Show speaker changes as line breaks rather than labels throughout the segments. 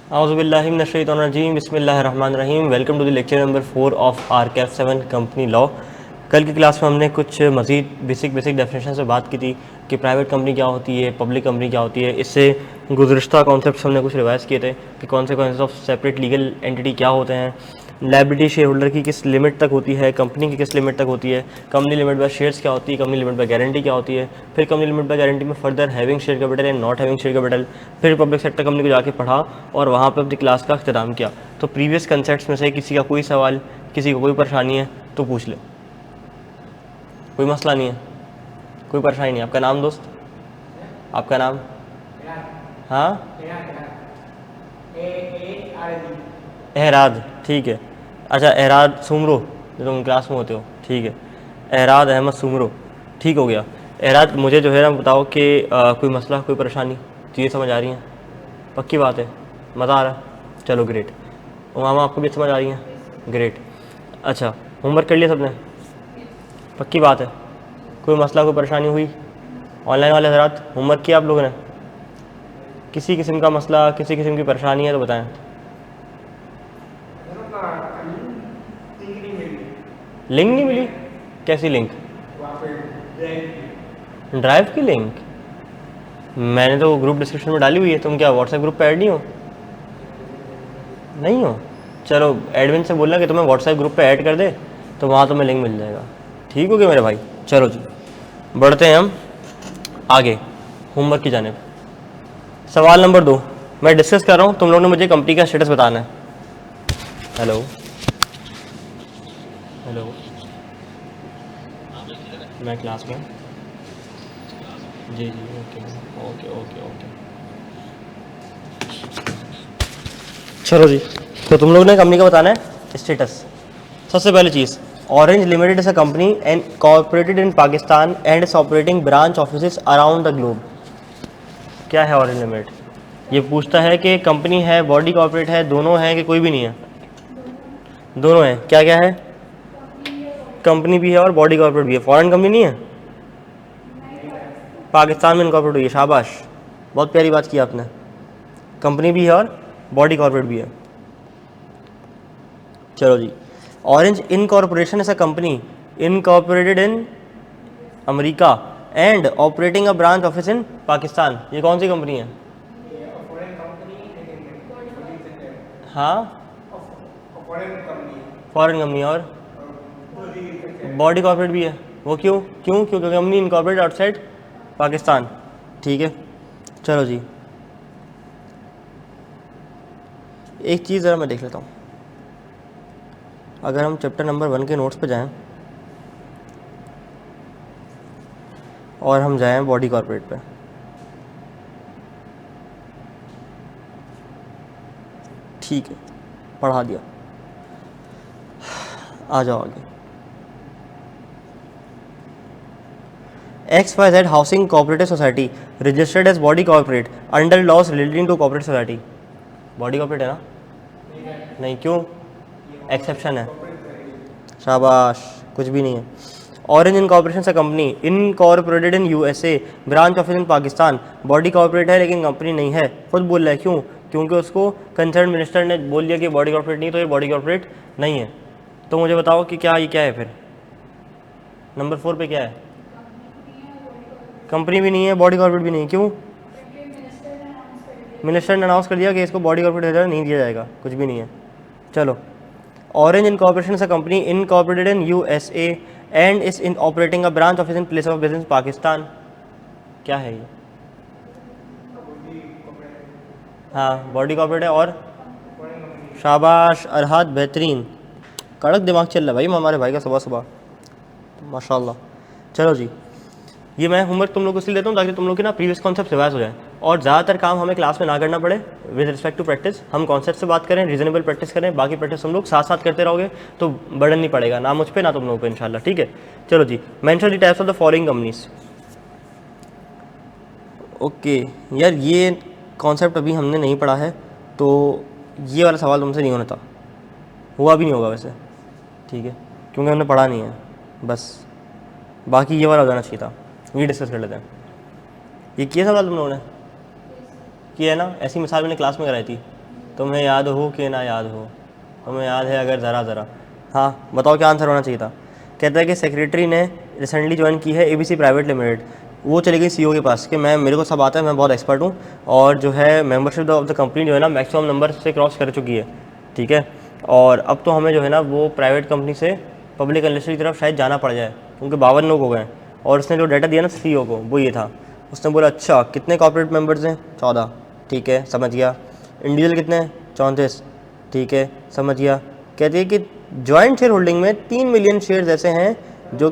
औज़ुबिल्लाहि मिनश्शैतानिर्रजीम बिस्मिल्लाहिर्रहमानिर्रहीम। Welcome to the lecture number 4 of RKF 7 company law. कल की क्लास में हमने कुछ मज़ीद बेसिक डेफिनेशन से बात की थी कि प्राइवेट कंपनी क्या होती है, पब्लिक कंपनी क्या होती है। इससे गुज़श्ता कॉन्सेप्ट्स हमने कुछ रिवाइज़ किए थे कि consequences of separate legal entity क्या होते हैं, लायबिलिटी शेयर होल्डर की किस लिमिट तक होती है, कंपनी की किस लिमिट तक होती है, कंपनी लिमिट बाय शेयर्स क्या होती है, कंपनी लिमिट बाय गारंटी क्या होती है, फिर कंपनी लिमिट बाय गारंटी में further having share capital and not having share capital, फिर पब्लिक सेक्टर कंपनी को जाके पढ़ा और वहाँ पर अपनी क्लास का अख्ताम किया। तो प्रीवियस कंसेप्ट्स में से किसी का कोई सवाल, किसी को कोई परेशानी है तो पूछ ले, कोई मसला नहीं है, कोई परेशानी नहीं। आपका नाम दोस्त, आपका नाम? हाँ, एहराद, ठीक है। अच्छा, एहराद सुमरो, जो तुम क्लास में होते हो, ठीक है। एहराद अहमद सुमरो, ठीक हो गया। एहराद, मुझे जो है ना बताओ कि कोई मसला, कोई परेशानी, चीज़ें समझ आ रही हैं? पक्की बात है, मज़ा आ रहा है? चलो ग्रेट। मामा आपको भी समझ आ रही हैं? ग्रेट। अच्छा, होमवर्क कर लिया सबने? पक्की बात है? कोई मसला, कोई परेशानी हुई? ऑनलाइन वाले हज़रात होमवर्क किया आप लोगों ने? किसी किस्म का मसला, किसी किस्म की परेशानी है तो बताएं। लिंक नहीं मिली? कैसी लिंक? ड्राइव की लिंक? मैंने तो ग्रुप डिस्क्रिप्शन में डाली हुई है। तुम क्या व्हाट्सएप ग्रुप पे ऐड नहीं हो? नहीं हो? चलो एडमिन से बोलना कि तुम्हें व्हाट्सएप ग्रुप पे ऐड कर दे, तो वहाँ तुम्हें लिंक मिल जाएगा। ठीक हो गया मेरे भाई? चलो जी, बढ़ते हैं हम आगे होमवर्क की जानिब। सवाल नंबर 2 मैं डिस्कस कर रहा हूँ, तुम लोगों ने मुझे कंपनी का स्टेटस बताना है। हेलो हेलो, मैं क्लास में? जी जी, ओके ओके ओके ओके। चलो जी, तो तुम लोगों ने कंपनी का बताना है स्टेटस। सबसे पहली चीज़, Orange limited is a company and corporated in Pakistan and is operating branch office around the globe. क्या है ऑरेंज लिमिटेड? ये पूछता है कि कंपनी है, बॉडी कॉर्पोरेट है, दोनों हैं कि कोई भी नहीं है? दोनों हैं। क्या क्या है? कंपनी भी है और बॉडी कॉर्पोरेट भी है। फॉरेन कंपनी नहीं है, पाकिस्तान में इनकॉर्पोरेट हुई है। शाबाश, बहुत प्यारी बात की आपने। कंपनी भी है और बॉडी कॉर्पोरेट भी है। चलो जी, Orange incorporation is a company incorporated in America and operating a branch office in Pakistan. ये कौन सी कंपनी है? हाँ, फॉरेन कंपनी और बॉडी कॉर्पोरेट भी है। वो क्यों क्यों क्योंकि कंपनी इनकॉर्पोरेट आउटसाइड पाकिस्तान। ठीक है, चलो जी, एक चीज़ ज़रा मैं देख लेता हूँ। अगर हम चैप्टर नंबर 1 के नोट्स पे जाएं और हम जाएं बॉडी कॉर्पोरेट पे, ठीक है, पढ़ा दिया, आ जाओ आगे। XYZ housing cooperative society registered as body corporate under laws relating to cooperative society. Body corporate है ना? नहीं, क्यों? एक्सेप्शन है। शाबाश, कुछ भी नहीं है। ऑरेंज इनकॉर्पोरेशन से company incorporated in USA, branch office in Pakistan, body corporate है लेकिन कंपनी नहीं है। खुद बोल रहा है, क्यों? क्योंकि उसको कंसर्न मिनिस्टर ने बोल दिया कि बॉडी कॉर्पोरेट नहीं, तो ये बॉडी कॉर्पोरेट नहीं है। तो मुझे बताओ कि क्या ये क्या है फिर? नंबर 4 पे क्या है? कंपनी भी नहीं है, बॉडी कॉर्पोरेट भी नहीं। क्यों? मिनिस्टर ने अनाउंस कर दिया कि इसको बॉडी कॉर्पोरेट नहीं दिया जाएगा, कुछ भी नहीं है। चलो, orange incorporation is a company incorporated in USA and is in operating a branch office in place of business Pakistan. क्या है ये? हाँ, बॉडी कॉर्पोरेट है और शाबाश अरहाद, बेहतरीन, कड़क दिमाग चल रहा है भाई हमारे भाई का सुबह सुबह, माशाल्लाह। चलो जी, ये मैं होमवर्क तुम लोग को इसलिए देता हूँ ताकि तुम लोग के ना प्रीवियस कॉन्सेप्ट रिवाइज हो जाए और ज़्यादातर काम हमें क्लास में ना करना पड़े। विद रिस्पेक्ट टू प्रैक्टिस, हम कॉन्सेप्ट से बात करें, रीजनेबल प्रैक्टिस करें, बाकी प्रैक्टिस तुम लोग साथ साथ करते रहोगे तो बर्डन नहीं पड़ेगा ना मुझ पर ना तुम लोगों पर इंशाल्लाह। ठीक है, चलो जी, mention the types of the following companies. Okay यार, ये कॉन्सेप्ट अभी हमने नहीं पढ़ा है तो ये वाला सवाल तुमसे नहीं होना था, हुआ भी नहीं होगा वैसे, ठीक है, क्योंकि हमने पढ़ा नहीं है बस। बाकी ये वाला हो जाना चाहिए था, ये डिस्कस कर लेते हैं। ये किया सवाल तुम लोगों ने? किया है ना? ऐसी मिसाल मैंने क्लास में कराई थी। तुम्हें याद हो कि ना याद हो, तुम्हें याद है अगर ज़रा ज़रा। हाँ बताओ क्या आंसर होना चाहिए था। कहता है कि सेक्रेटरी ने रिसेंटली ज्वाइन की है ABC प्राइवेट लिमिटेड। वो चली गई CEO के पास कि मैं, मेरे को सब आता है, मैं बहुत एक्सपर्ट हूँ, और जो है मेंबरशिप ऑफ द कंपनी जो है ना मैक्सिमम नंबर से क्रॉस कर चुकी है, ठीक है, और अब तो हमें जो है ना वो प्राइवेट कंपनी से पब्लिक इंडस्ट्री की तरफ शायद जाना पड़ जाए, क्योंकि 52 लोग हो गए हैं। और उसने जो डाटा दिया ना CEO को वो ये था, उसने बोला अच्छा कितने कॉर्पोरेट मेंबर्स हैं, 14, ठीक है समझ गया। इंडिविजुअल कितने हैं, 34, ठीक है समझ गया। कहती है कि जॉइंट शेयर होल्डिंग में 3 मिलियन शेयर्स ऐसे हैं जो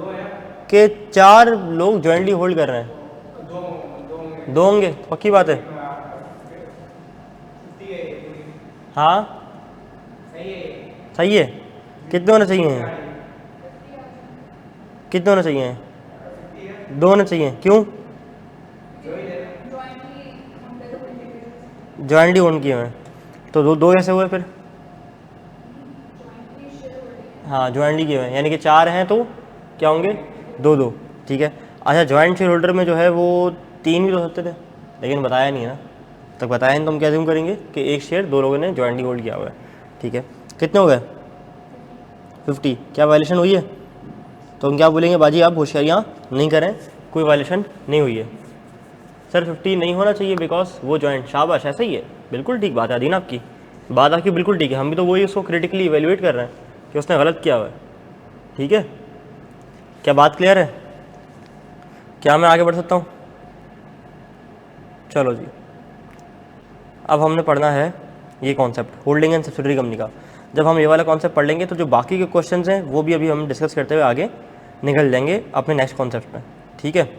कि 4 लोग जॉइंटली होल्ड कर रहे हैं। 2 होंगे, पक्की बात है। हाँ सही है। कितने होने चाहिए, कितने होने चाहिए, 2 होने चाहिए। क्यों, जॉइंटली ओन किए हुए हैं, तो 2 ऐसे हुए फिर। हाँ जॉइंटली किए हुए हैं, यानी कि 4 हैं तो क्या होंगे, 2 2, ठीक है। अच्छा जॉइंट शेयर होल्डर में जो है वो 3 भी तो सकते थे, लेकिन बताया नहीं है ना, तक बताया नहीं तो हम क्या ज़ूम करेंगे कि एक शेयर 2 लोगों ने जॉइंटली होल्ड किया हुआ है, ठीक है। कितने हो गए, 50। क्या वायलेशन हुई है, तो हम क्या बोलेंगे, बाजी आप होशियारियाँ नहीं करें, कोई वायलेशन नहीं हुई है। सर 50 नहीं होना चाहिए बिकॉज वो जॉइंट, शाबाश ऐसा ही है, बिल्कुल ठीक बात है अदीन आपकी, बात आपकी बिल्कुल ठीक है। हम भी तो वही उसको क्रिटिकली इवेल्युएट कर रहे हैं कि उसने गलत किया हुआ है, ठीक है। क्या बात क्लियर है, क्या मैं आगे बढ़ सकता हूँ। चलो जी, अब हमने पढ़ना है ये concept holding and subsidiary company का। जब हम ये वाला कॉन्सेप्ट पढ़ लेंगे तो जो बाकी के क्वेश्चंस हैं वो भी अभी हम डिस्कस करते हुए आगे निकल जाएंगे अपने नेक्स्ट कॉन्सेप्ट में, ठीक है।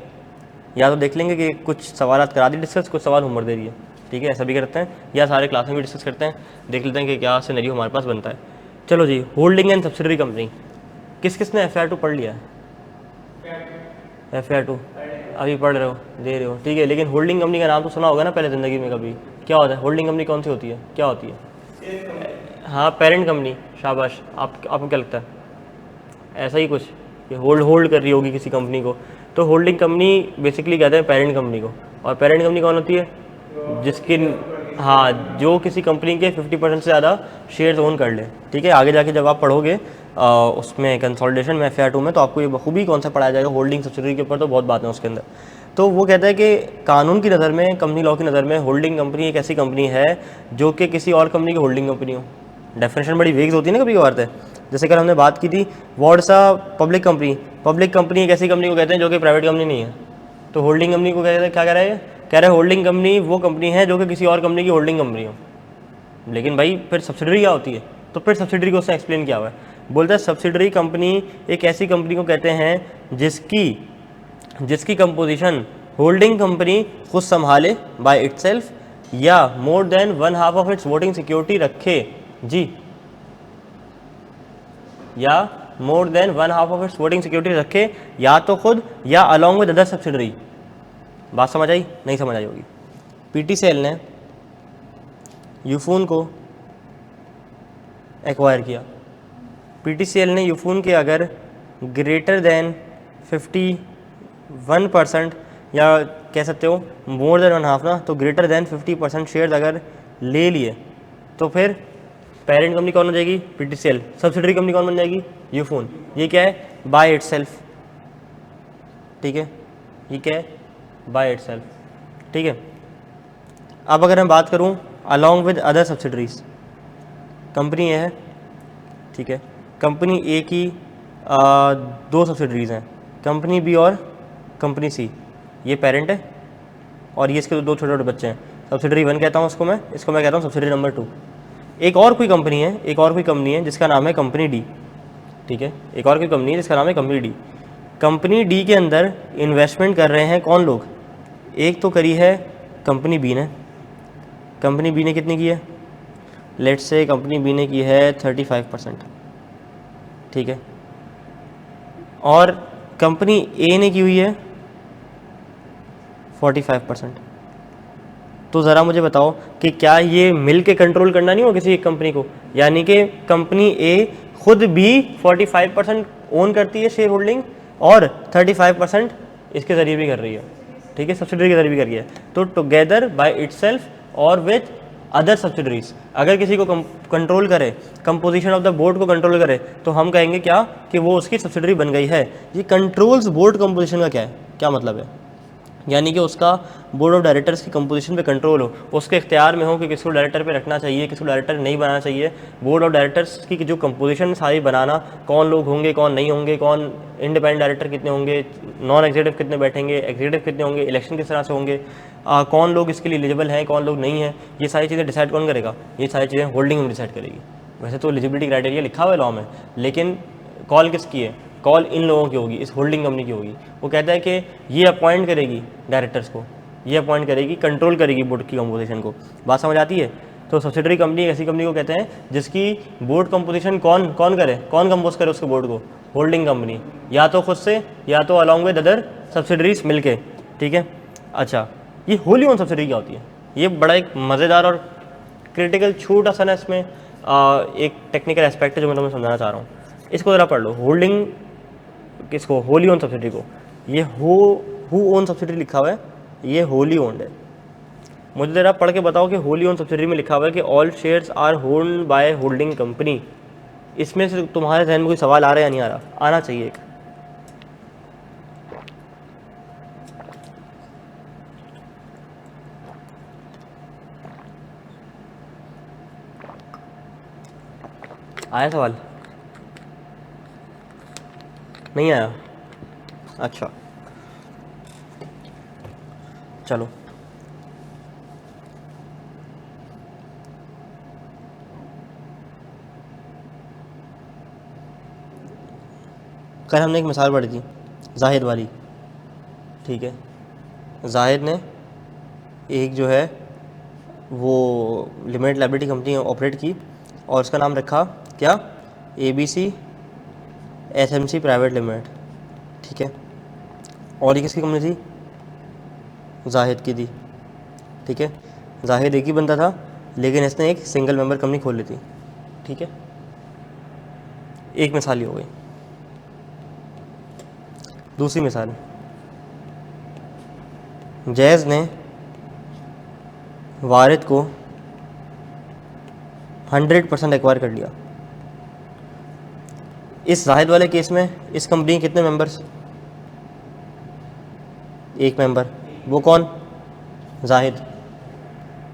या तो देख लेंगे कि कुछ सवाल करा दी डिस्कस, कुछ सवाल होमवर्क दे दिए, ठीक है, ऐसा भी करते हैं, या सारे क्लास में भी डिस्कस करते हैं, देख लेते हैं कि क्या सिनेरियो हमारे पास बनता है। चलो जी, होल्डिंग एंड सब्सिडरी कंपनी, किस किस ने FR2 पढ़ लिया है, FR2 अभी पढ़ रहे हो, दे रहे हो, ठीक है। लेकिन होल्डिंग कंपनी का नाम तो सुना होगा ना पहले ज़िंदगी में कभी, क्या होता है होल्डिंग कंपनी, कौन सी होती है, क्या होती है। हाँ पेरेंट कंपनी, शाबाश। आपको क्या लगता है, ऐसा ही कुछ, ये होल्ड कर रही होगी किसी कंपनी को, तो होल्डिंग कंपनी बेसिकली कहते हैं पेरेंट कंपनी को। और पेरेंट कंपनी कौन होती है, जिसकी, हाँ जो किसी कंपनी के 50% से ज़्यादा शेयर्स ओन कर ले, ठीक है। आगे जाके जब आप पढ़ोगे उसमें कंसोलिडेशन में FR2 में, तो आपको ये बखूबी कौन सा पढ़ाया जाएगा, होल्डिंग सब्सिडरी के ऊपर तो बहुत बात है उसके अंदर। तो वो कहता है कि कानून की नज़र में, कंपनी लॉ की नज़र में होल्डिंग कंपनी एक ऐसी कंपनी है जो कि किसी और कंपनी की होल्डिंग कंपनी हो। डेफिनेशन बड़ी वेग्स होती है ना कभी कभार है, जैसे कल हमने बात की थी what is a public company. Public company एक ऐसी कंपनी को कहते हैं जो कि प्राइवेट कंपनी नहीं है। तो होल्डिंग कंपनी को कहते हैं, क्या कह रहा है, कह रहे हैं होल्डिंग कंपनी वो कंपनी है जो कि किसी और कंपनी की होल्डिंग कंपनी हो। लेकिन भाई फिर सब्सिडरी क्या होती है, तो फिर सब्सिडरी को उसने एक्सप्लेन किया हुआ है, बोलता है सब्सिडरी कंपनी एक ऐसी कंपनी को कहते हैं जिसकी कंपोजिशन होल्डिंग कंपनी खुद संभाले बाय इटसेल्फ, या more than 1/2 of its voting security रखे जी, या more than 1/2 of its voting security रखे, या तो खुद या अलॉन्ग विद अदर सब्सिडरी। बात समझ आई, नहीं समझ आई होगी। PTCL ने यूफोन को एक्वायर किया। PTCL ने यूफोन के अगर ग्रेटर देन 51%, या कह सकते हो मोर देन 1/2 ना, तो ग्रेटर देन 50% शेयर्स अगर ले लिए तो फिर पेरेंट कंपनी कौन हो जाएगी, PTCL। सब्सिडरी कंपनी कौन बन जाएगी, यूफोन। ये क्या है, बाय इटसेल्फ, ठीक है, ये क्या है, बाय इटसेल्फ, ठीक है। अब अगर मैं बात करूं along with other subsidiaries, company A है, ठीक है, कंपनी ए की 2 सब्सिडरीज हैं, कंपनी बी और कंपनी सी। ये पेरेंट है और ये इसके 2 छोटे छोटे बच्चे हैं, सब्सिडरी 1 कहता हूँ उसको मैं, इसको मैं कहता हूँ सब्सिडरी नंबर 2। एक और कोई कंपनी है जिसका नाम है कंपनी डी, ठीक है, एक और कोई कंपनी है जिसका नाम है कंपनी डी। कंपनी डी के अंदर इन्वेस्टमेंट कर रहे हैं कौन लोग, एक तो करी है कंपनी बी ने, कंपनी बी ने कितनी की है, लेट्स से कंपनी बी ने की है 35%, ठीक है, और कंपनी ए ने की हुई है 45%। तो ज़रा मुझे बताओ कि क्या ये मिल के कंट्रोल करना नहीं हो किसी एक कंपनी को, यानी कि कंपनी ए खुद भी 45% ओन करती है शेयर होल्डिंग और 35% इसके ज़रिए भी कर रही है, ठीक है, सब्सिडरी के ज़रिए भी कर रही है। तो टुगेदर बाय इटसेल्फ और विथ अदर सब्सिडरीज, अगर किसी को कंट्रोल करे, कंपोजिशन ऑफ द बोर्ड को कंट्रोल करे, तो हम कहेंगे क्या कि वो उसकी सब्सिडरी बन गई है। ये कंट्रोल्स बोर्ड कंपोजिशन का क्या है, क्या मतलब है, यानी कि उसका बोर्ड ऑफ डायरेक्टर्स की कंपोजिशन पे कंट्रोल हो, उसके इख्तियार में हो कि किसको डायरेक्टर पे रखना चाहिए, किसको डायरेक्टर नहीं बनाना चाहिए। बोर्ड ऑफ डायरेक्टर्स की जो कंपोजिशन सारी बनाना, कौन लोग होंगे, कौन नहीं होंगे, कौन इंडिपेंडेंट डायरेक्टर कितने होंगे, नॉन एग्जीक्यूटिव कितने बैठेंगे, एग्जीक्यूटिव कितने होंगे, इलेक्शन किस तरह से होंगे, कौन लोग इसके लिए एलिजिबल हैं, कौन लोग नहीं हैं, ये सारी चीज़ें डिसाइड कौन करेगा, ये सारी चीज़ें होल्डिंग में डिसाइड करेगी। वैसे तो एलिजिबिलिटी क्राइटेरिया लिखा हुआ है लॉ में, लेकिन कॉल किसकी है, कॉल इन लोगों की होगी, इस होल्डिंग कंपनी की होगी। वो कहता है कि ये अपॉइंट करेगी डायरेक्टर्स को, ये अपॉइंट करेगी, कंट्रोल करेगी बोर्ड की कंपोजिशन को। बात समझ आती है। तो सब्सिडरी कंपनी एक ऐसी कंपनी को कहते हैं जिसकी बोर्ड कंपोजिशन कौन कौन करे, कौन कंपोज करे उसके बोर्ड को, होल्डिंग कंपनी, या तो खुद से या तो अलॉन्ग विद अदर सब्सिडरीज मिलके, ठीक है। अच्छा, ये होली ओन सब्सिडरी क्या होती है, ये बड़ा एक मज़ेदार और क्रिटिकल छोटा सा ना इसमें एक टेक्निकल एस्पेक्ट है जो मैं तुम्हें समझाना चाह रहा हूँ। इसको ज़रा पढ़ लो, होल्डिंग किसको, होली ओन सब्सिडरी को। ये हु ओन सब्सिडरी लिखा हुआ है, ये होली ओन्ड है। मुझे ज़रा पढ़ के बताओ कि होली ओन सब्सिडरी में लिखा हुआ है कि all shares are hold by holding company. इसमें से तुम्हारे जहन में कोई सवाल आ रहा है या नहीं आ रहा, आना चाहिए एक। आया सवाल, नहीं आया, अच्छा चलो। कल हमने एक मिसाल पढ़ी थी जाहिद वाली, ठीक है। जाहिद ने एक जो है वो लिमिटेड लायबिलिटी कंपनी ऑपरेट की और उसका नाम रखा क्या, ABC SMC प्राइवेट लिमिटेड, ठीक है। और ये किसकी कंपनी थी, जाहिद की थी, ठीक है। जाहिद एक ही बंदा था, लेकिन इसने एक सिंगल मेंबर कंपनी खोल ली थी, ठीक है। एक मिसाल ही हो गई। दूसरी मिसाल, जैज़ ने वारिद को 100% एक्वायर कर लिया। इस जाहिद वाले केस में इस कंपनी के कितने मेंबर्स, एक मेंबर, वो कौन, जाहिद।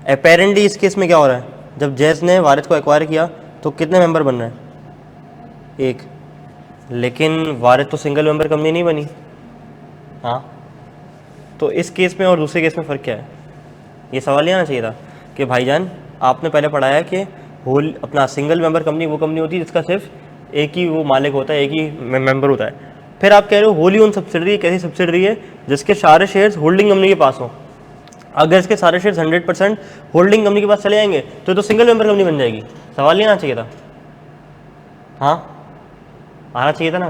अपेरेंटली इस केस में क्या हो रहा है, जब जैज़ ने वारिद को एक्वायर किया तो कितने मेंबर बन रहे हैं, एक, लेकिन वारिद तो सिंगल मेंबर कंपनी नहीं बनी। हाँ, तो इस केस में और दूसरे केस में फ़र्क क्या है, ये सवाल ही आना चाहिए था कि भाईजान आपने पहले पढ़ाया कि होल अपना सिंगल मेंबर कंपनी वो कंपनी होती है जिसका सिर्फ एक ही वो मालिक होता है, एक ही मेंबर होता है। फिर आप कह रहे हो होली ओन सब्सिडरी, कैसी सब्सिडरी है जिसके सारे शेयर्स होल्डिंग कंपनी के पास हों। अगर इसके सारे शेयर्स 100% होल्डिंग कंपनी के पास चले जाएंगे तो सिंगल मेंबर कंपनी बन जाएगी। सवाल ही आना चाहिए था, हाँ आना चाहिए था ना।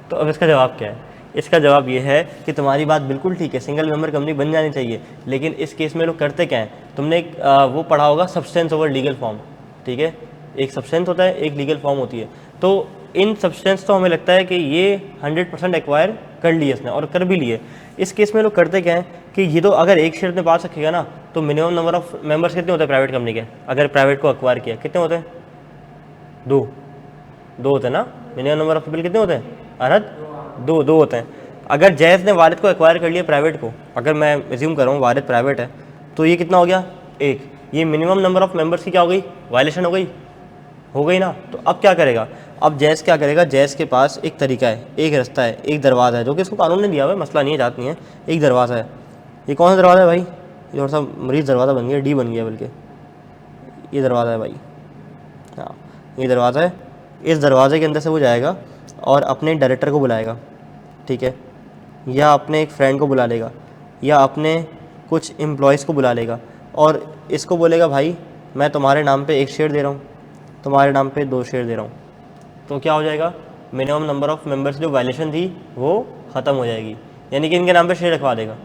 तो अब इसका जवाब क्या है, इसका जवाब ये है कि तुम्हारी बात बिल्कुल ठीक है, सिंगल मेंबर कंपनी बन जानी चाहिए, लेकिन इस केस में लोग करते क्या हैं, तुमने एक वो पढ़ा होगा सब्सटेंस ओवर लीगल फॉर्म, ठीक है। एक सब्सटेंस होता है, एक लीगल फॉर्म होती है। तो इन सब्सटेंस तो हमें लगता है कि ये 100% एक्वायर कर लिए इसने, और कर भी लिए। इस केस में लोग करते क्या हैं कि ये तो अगर एक शेयर अपने पास रखेगा ना, तो मिनिमम नंबर ऑफ मेंबर्स कितने होते हैं प्राइवेट कंपनी के, अगर प्राइवेट को एक्वायर किया कितने होते हैं, दो होते हैं ना। मिनिमम नंबर ऑफ पीपल कितने होते हैं, अरहद, दो होते हैं। अगर जैज़ ने वारिद को एक्वायर कर लिया प्राइवेट को, अगर मैं एज्यूम कर रहा हूँ वारिद प्राइवेट है, तो ये कितना हो गया, एक। ये मिनिमम नंबर ऑफ मेंबर्स की क्या हो गई, वायलेशन हो गई ना। तो अब क्या करेगा, अब जैज़ क्या करेगा, जैज़ के पास एक तरीका है, एक रास्ता है, एक दरवाज़ा है, जो कि इसको कानून ने दिया हुआ है, मसला नहीं है, जात नहीं है, एक दरवाज़ा है। ये कौन सा दरवाज़ा है भाई, ये थोड़ा सा मरीज दरवाज़ा बन गया, डी बन गया बल्कि, ये दरवाज़ा है भाई, हाँ ये दरवाज़ा है। इस दरवाजे के अंदर से वो जाएगा और अपने डायरेक्टर को बुलाएगा, ठीक है, या अपने एक फ्रेंड को बुला लेगा, या अपने कुछ एम्प्लॉयज़ को बुला लेगा, और इसको बोलेगा भाई मैं तुम्हारे नाम पे 1 शेयर दे रहा हूँ, तुम्हारे नाम पे 2 शेयर दे रहा हूँ। तो क्या हो जाएगा, मिनिमम नंबर ऑफ़ मेंबर्स जो वायलेशन थी वो ख़त्म हो जाएगी, यानी कि इनके नाम पे शेयर रखवा देगा।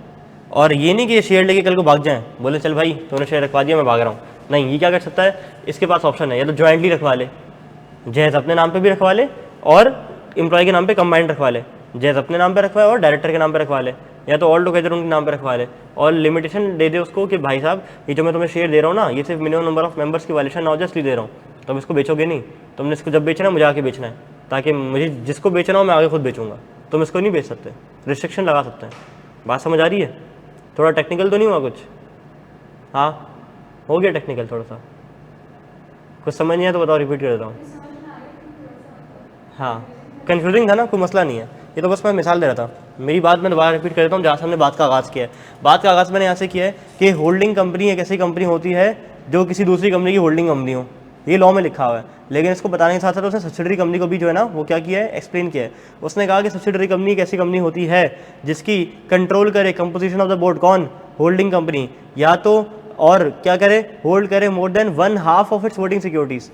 और ये नहीं कि ये शेयर लेके कल को भाग जाएँ, बोले चल भाई तूने शेयर रखवा दिया मैं भाग रहा हूँ, नहीं। ये क्या कर सकता है, इसके पास ऑप्शन है, या तो जॉइंटली रखवा ले, जैज़ अपने नाम पे भी रखवा ले और एम्प्लॉय के नाम पे कंबाइंड रखवा ले, जैज़ अपने नाम पे रखवाए और डायरेक्टर के नाम पे रखवा ले, या तो ऑल टुगेदर उनके नाम पे रखवा दे और लिमिटेशन दे दे उसको कि भाई साहब ये जो मैं तुम्हें शेयर दे रहा हूँ ना, ये सिर्फ मिनिमम नंबर ऑफ मेंबर्स की वायलेशन ना हो, जस्ट दे रहा हूँ, तुम इसको बेचोगे नहीं, तुमने इसको जब बेचना है मुझे आके बेचना है, ताकि मुझे जिसको बेचना हो मैं आगे खुद बेचूंगा, तुम इसको नहीं बेच सकते, रिस्ट्रिक्शन लगा सकते हैं। बात समझ आ रही है? थोड़ा टेक्निकल तो नहीं हुआ कुछ? हाँ हो गया टेक्निकल थोड़ा सा, कुछ समझ नहीं आया तो बताओ, रिपीट कर देता हूँ। हाँ कन्फ्यूजिंग था ना, कोई मसला नहीं है, ये तो बस मैं मिसाल दे रहा था। मेरी बात मैं दोबारा रिपीट कर देता हूँ जहाँ से हमने बात का आगाज़ किया है। बात का आगाज़ मैंने यहाँ से किया है कि होल्डिंग कंपनी एक ऐसी कंपनी होती है जो किसी दूसरी कंपनी की होल्डिंग कंपनी हो, ये लॉ में लिखा हुआ है। लेकिन इसको बताने के साथ साथ उसने सब्सिडरी कंपनी को भी जो है ना वो क्या किया है, एक्सप्लेन किया है। उसने कहा कि सब्सिडरी कंपनी एक ऐसी कंपनी होती है जिसकी कंट्रोल करे कंपोजिशन ऑफ द बोर्ड, कौन? होल्डिंग कंपनी, या तो और क्या करे, होल्ड करे more than 1/2 of its voting securities.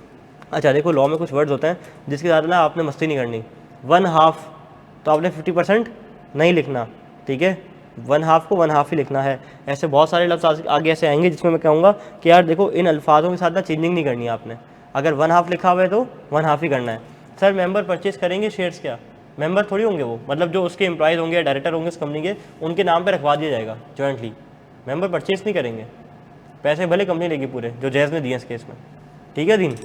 अच्छा देखो लॉ में कुछ वर्ड्स होते हैं जिसके साथ ना आपने मस्ती नहीं करनी। 1/2 तो आपने 50% नहीं लिखना, ठीक है, 1/2 को 1/2 ही लिखना है। ऐसे बहुत सारे लफ्ज़ आगे ऐसे आएंगे जिसमें मैं कहूँगा कि यार देखो इन अल्फाजों के साथ ना चेंजिंग नहीं करनी है आपने, अगर 1/2 लिखा हुआ है तो 1/2 ही करना है। सर मेंबर परचेज करेंगे शेयर्स, क्या मेंबर थोड़ी होंगे वो, मतलब जो उसके एम्प्लॉयज़ होंगे या डायरेक्टर होंगे उस कंपनी के, उनके नाम पर रखवा दिया जाएगा जॉइंटली, मेंबर परचेज नहीं करेंगे, पैसे भले कंपनी लेगी पूरे जो जैज़ ने दिए इस केस में, ठीक है दीन।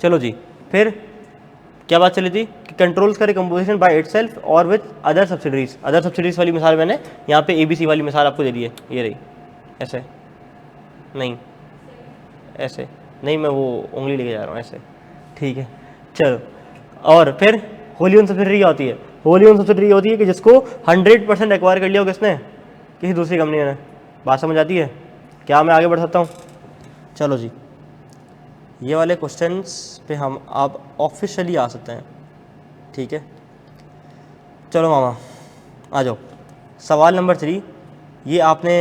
चलो जी, फिर क्या बात चली थी कि कंट्रोल्स करे कंपोजिशन बाय इटसेल्फ और with other subsidiaries. Other subsidiaries वाली मिसाल मैंने यहाँ पे ABC वाली मिसाल आपको दे दी है, ये रही, ऐसे नहीं, ऐसे नहीं, मैं वो उंगली लेके जा रहा हूँ ऐसे, ठीक है चलो। और फिर होली ओन सब्सिडरी क्या होती है? होली ओन सब्सिडरी होती है कि जिसको 100% एक्वायर कर लिया हो किसने, किसी दूसरी कंपनी ने। बात समझ आती है? क्या मैं आगे बढ़ सकता हूँ? चलो जी, ये वाले क्वेश्चंस पे हम आप ऑफिशियली आ सकते हैं, ठीक है। चलो मामा आ जाओ। सवाल नंबर 3, ये आपने